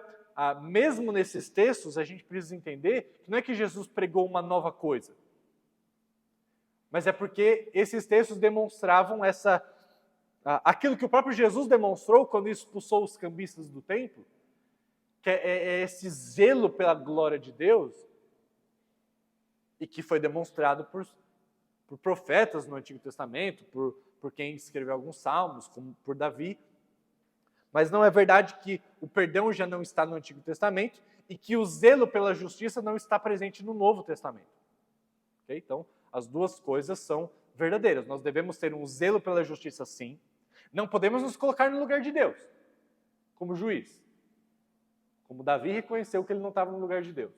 mesmo nesses textos, a gente precisa entender que não é que Jesus pregou uma nova coisa, mas é porque esses textos demonstravam aquilo que o próprio Jesus demonstrou quando expulsou os cambistas do templo, que é esse zelo pela glória de Deus, e que foi demonstrado por profetas no Antigo Testamento, por quem escreveu alguns salmos, como por Davi. Mas não é verdade que o perdão já não está no Antigo Testamento e que o zelo pela justiça não está presente no Novo Testamento. Okay? Então, as duas coisas são verdadeiras. Nós devemos ter um zelo pela justiça, sim. Não podemos nos colocar no lugar de Deus, como juiz. Como Davi reconheceu que ele não estava no lugar de Deus.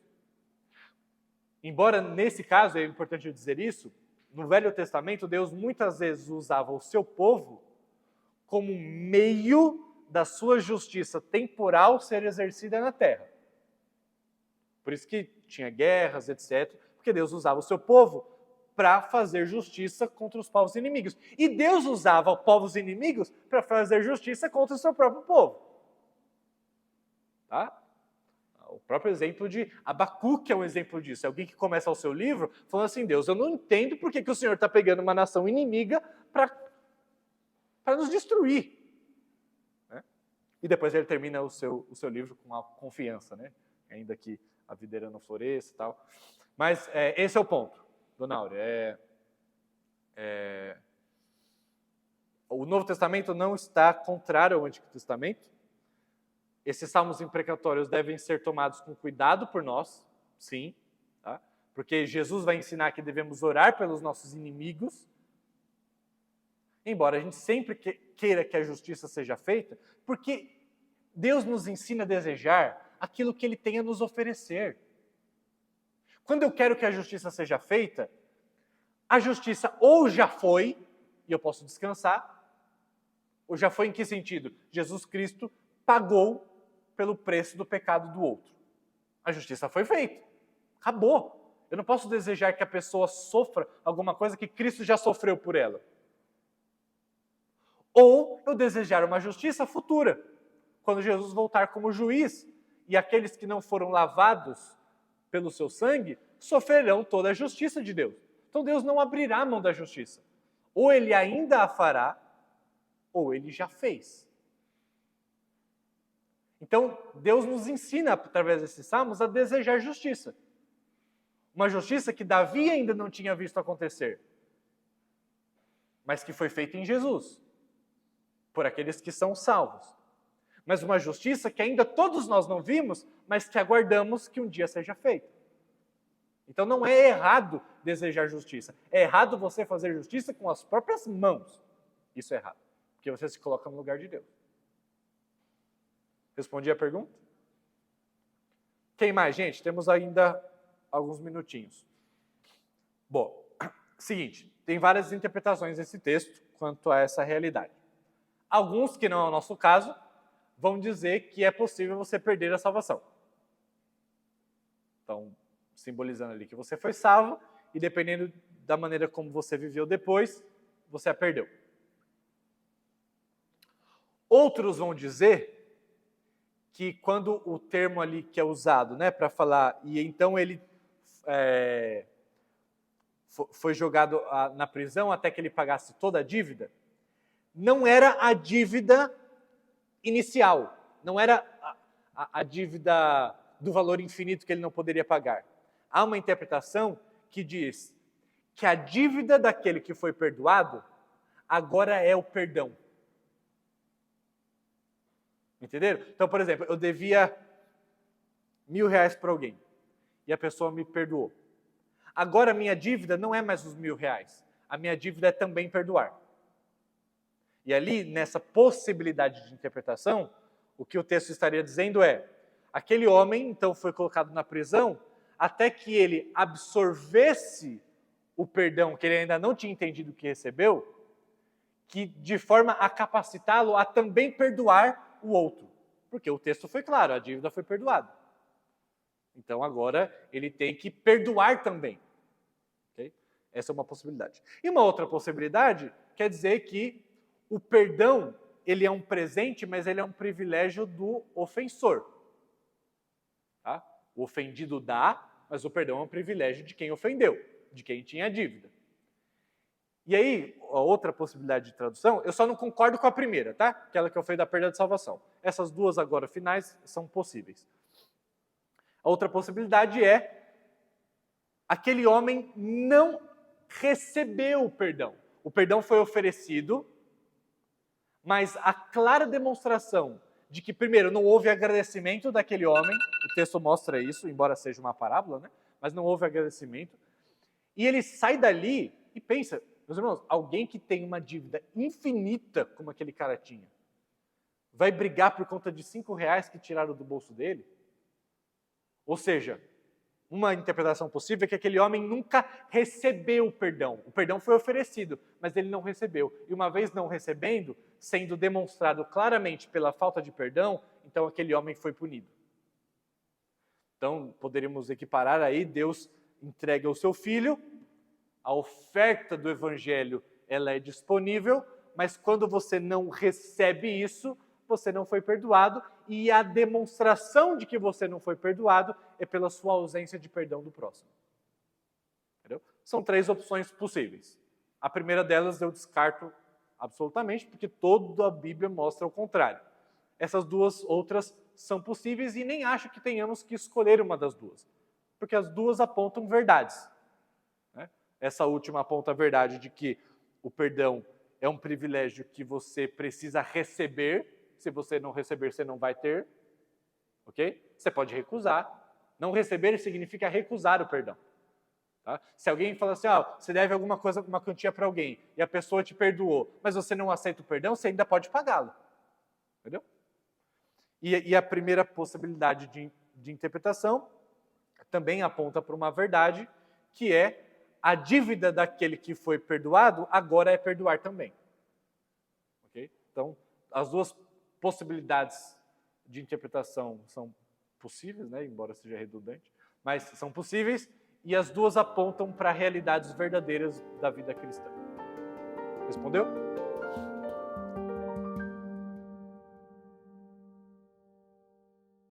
Embora, nesse caso, é importante eu dizer isso, no Velho Testamento, Deus muitas vezes usava o seu povo como meio da sua justiça temporal ser exercida na terra. Por isso que tinha guerras, etc., porque Deus usava o seu povo para fazer justiça contra os povos inimigos. E Deus usava povos inimigos para fazer justiça contra o seu próprio povo. Tá? O próprio exemplo de Abacuque é um exemplo disso. É alguém que começa o seu livro falando assim, Deus, eu não entendo por que o Senhor está pegando uma nação inimiga para nos destruir. Né? E depois ele termina o seu livro com uma confiança, né? Ainda que a videira não floresça e tal. Mas esse é o ponto, Dona Áurea. O Novo Testamento não está contrário ao Antigo Testamento. Esses salmos imprecatórios devem ser tomados com cuidado por nós, sim, tá? Porque Jesus vai ensinar que devemos orar pelos nossos inimigos, embora a gente sempre queira que a justiça seja feita, porque Deus nos ensina a desejar aquilo que Ele tem a nos oferecer. Quando eu quero que a justiça seja feita, a justiça ou já foi, e eu posso descansar, ou já foi em que sentido? Jesus Cristo pagou pelo preço do pecado do outro. A justiça foi feita. Acabou. Eu não posso desejar que a pessoa sofra alguma coisa que Cristo já sofreu por ela. Ou eu desejar uma justiça futura, quando Jesus voltar como juiz, e aqueles que não foram lavados pelo seu sangue, sofrerão toda a justiça de Deus. Então Deus não abrirá a mão da justiça. Ou Ele ainda a fará, ou Ele já fez. Então, Deus nos ensina, através desses salmos, a desejar justiça. Uma justiça que Davi ainda não tinha visto acontecer, mas que foi feita em Jesus, por aqueles que são salvos. Mas uma justiça que ainda todos nós não vimos, mas que aguardamos que um dia seja feita. Então não é errado desejar justiça. É errado você fazer justiça com as próprias mãos. Isso é errado, porque você se coloca no lugar de Deus. Respondi a pergunta? Quem mais? Gente, temos ainda alguns minutinhos. Bom, seguinte, tem várias interpretações desse texto quanto a essa realidade. Alguns, que não é o nosso caso, vão dizer que é possível você perder a salvação. Então, simbolizando ali que você foi salvo e dependendo da maneira como você viveu depois, você a perdeu. Outros vão dizer que quando o termo ali que é usado, né, para falar, e então ele foi jogado na prisão até que ele pagasse toda a dívida, não era a dívida inicial, não era a dívida do valor infinito que ele não poderia pagar. Há uma interpretação que diz que a dívida daquele que foi perdoado agora é o perdão. Entenderam? Então, por exemplo, eu devia R$1.000 para alguém e a pessoa me perdoou. Agora a minha dívida não é mais os R$1.000, a minha dívida é também perdoar. E ali, nessa possibilidade de interpretação, o que o texto estaria dizendo é: aquele homem, então, foi colocado na prisão até que ele absorvesse o perdão que ele ainda não tinha entendido que recebeu, que de forma a capacitá-lo a também perdoar o outro. Porque o texto foi claro, a dívida foi perdoada. Então agora ele tem que perdoar também. Okay? Essa é uma possibilidade. E uma outra possibilidade quer dizer que o perdão, ele é um presente, mas ele é um privilégio do ofensor. Tá? O ofendido dá, mas o perdão é um privilégio de quem ofendeu, de quem tinha dívida. E aí, a outra possibilidade de tradução, eu só não concordo com a primeira, tá? Aquela que eu falei da perda de salvação. Essas duas agora finais são possíveis. A outra possibilidade é: aquele homem não recebeu o perdão. O perdão foi oferecido, mas a clara demonstração de que, primeiro, não houve agradecimento daquele homem, o texto mostra isso, embora seja uma parábola, né? Mas não houve agradecimento. E ele sai dali e pensa: meus irmãos, alguém que tem uma dívida infinita, como aquele cara tinha, vai brigar por conta de R$5 que tiraram do bolso dele? Ou seja, uma interpretação possível é que aquele homem nunca recebeu o perdão. O perdão foi oferecido, mas ele não recebeu. E uma vez não recebendo, sendo demonstrado claramente pela falta de perdão, então aquele homem foi punido. Então, poderíamos equiparar aí: Deus entrega o seu filho, a oferta do evangelho ela é disponível, mas quando você não recebe isso, você não foi perdoado, e a demonstração de que você não foi perdoado é pela sua ausência de perdão do próximo. Entendeu? São 3 opções possíveis. A primeira delas eu descarto absolutamente, porque toda a Bíblia mostra o contrário. Essas duas outras são possíveis e nem acho que tenhamos que escolher uma das duas, porque as duas apontam verdades. Né? Essa última aponta a verdade de que o perdão é um privilégio que você precisa receber. Se você não receber, você não vai ter. Ok? Você pode recusar. Não receber significa recusar o perdão. Tá? Se alguém fala assim: você deve alguma coisa, uma quantia para alguém, e a pessoa te perdoou, mas você não aceita o perdão, você ainda pode pagá-lo. Entendeu? E a primeira possibilidade de interpretação também aponta para uma verdade, que é: a dívida daquele que foi perdoado agora é perdoar também. Ok? Então, as duas possibilidades de interpretação são possíveis, né? Embora seja redundante, mas são possíveis, e as duas apontam para realidades verdadeiras da vida cristã. Respondeu?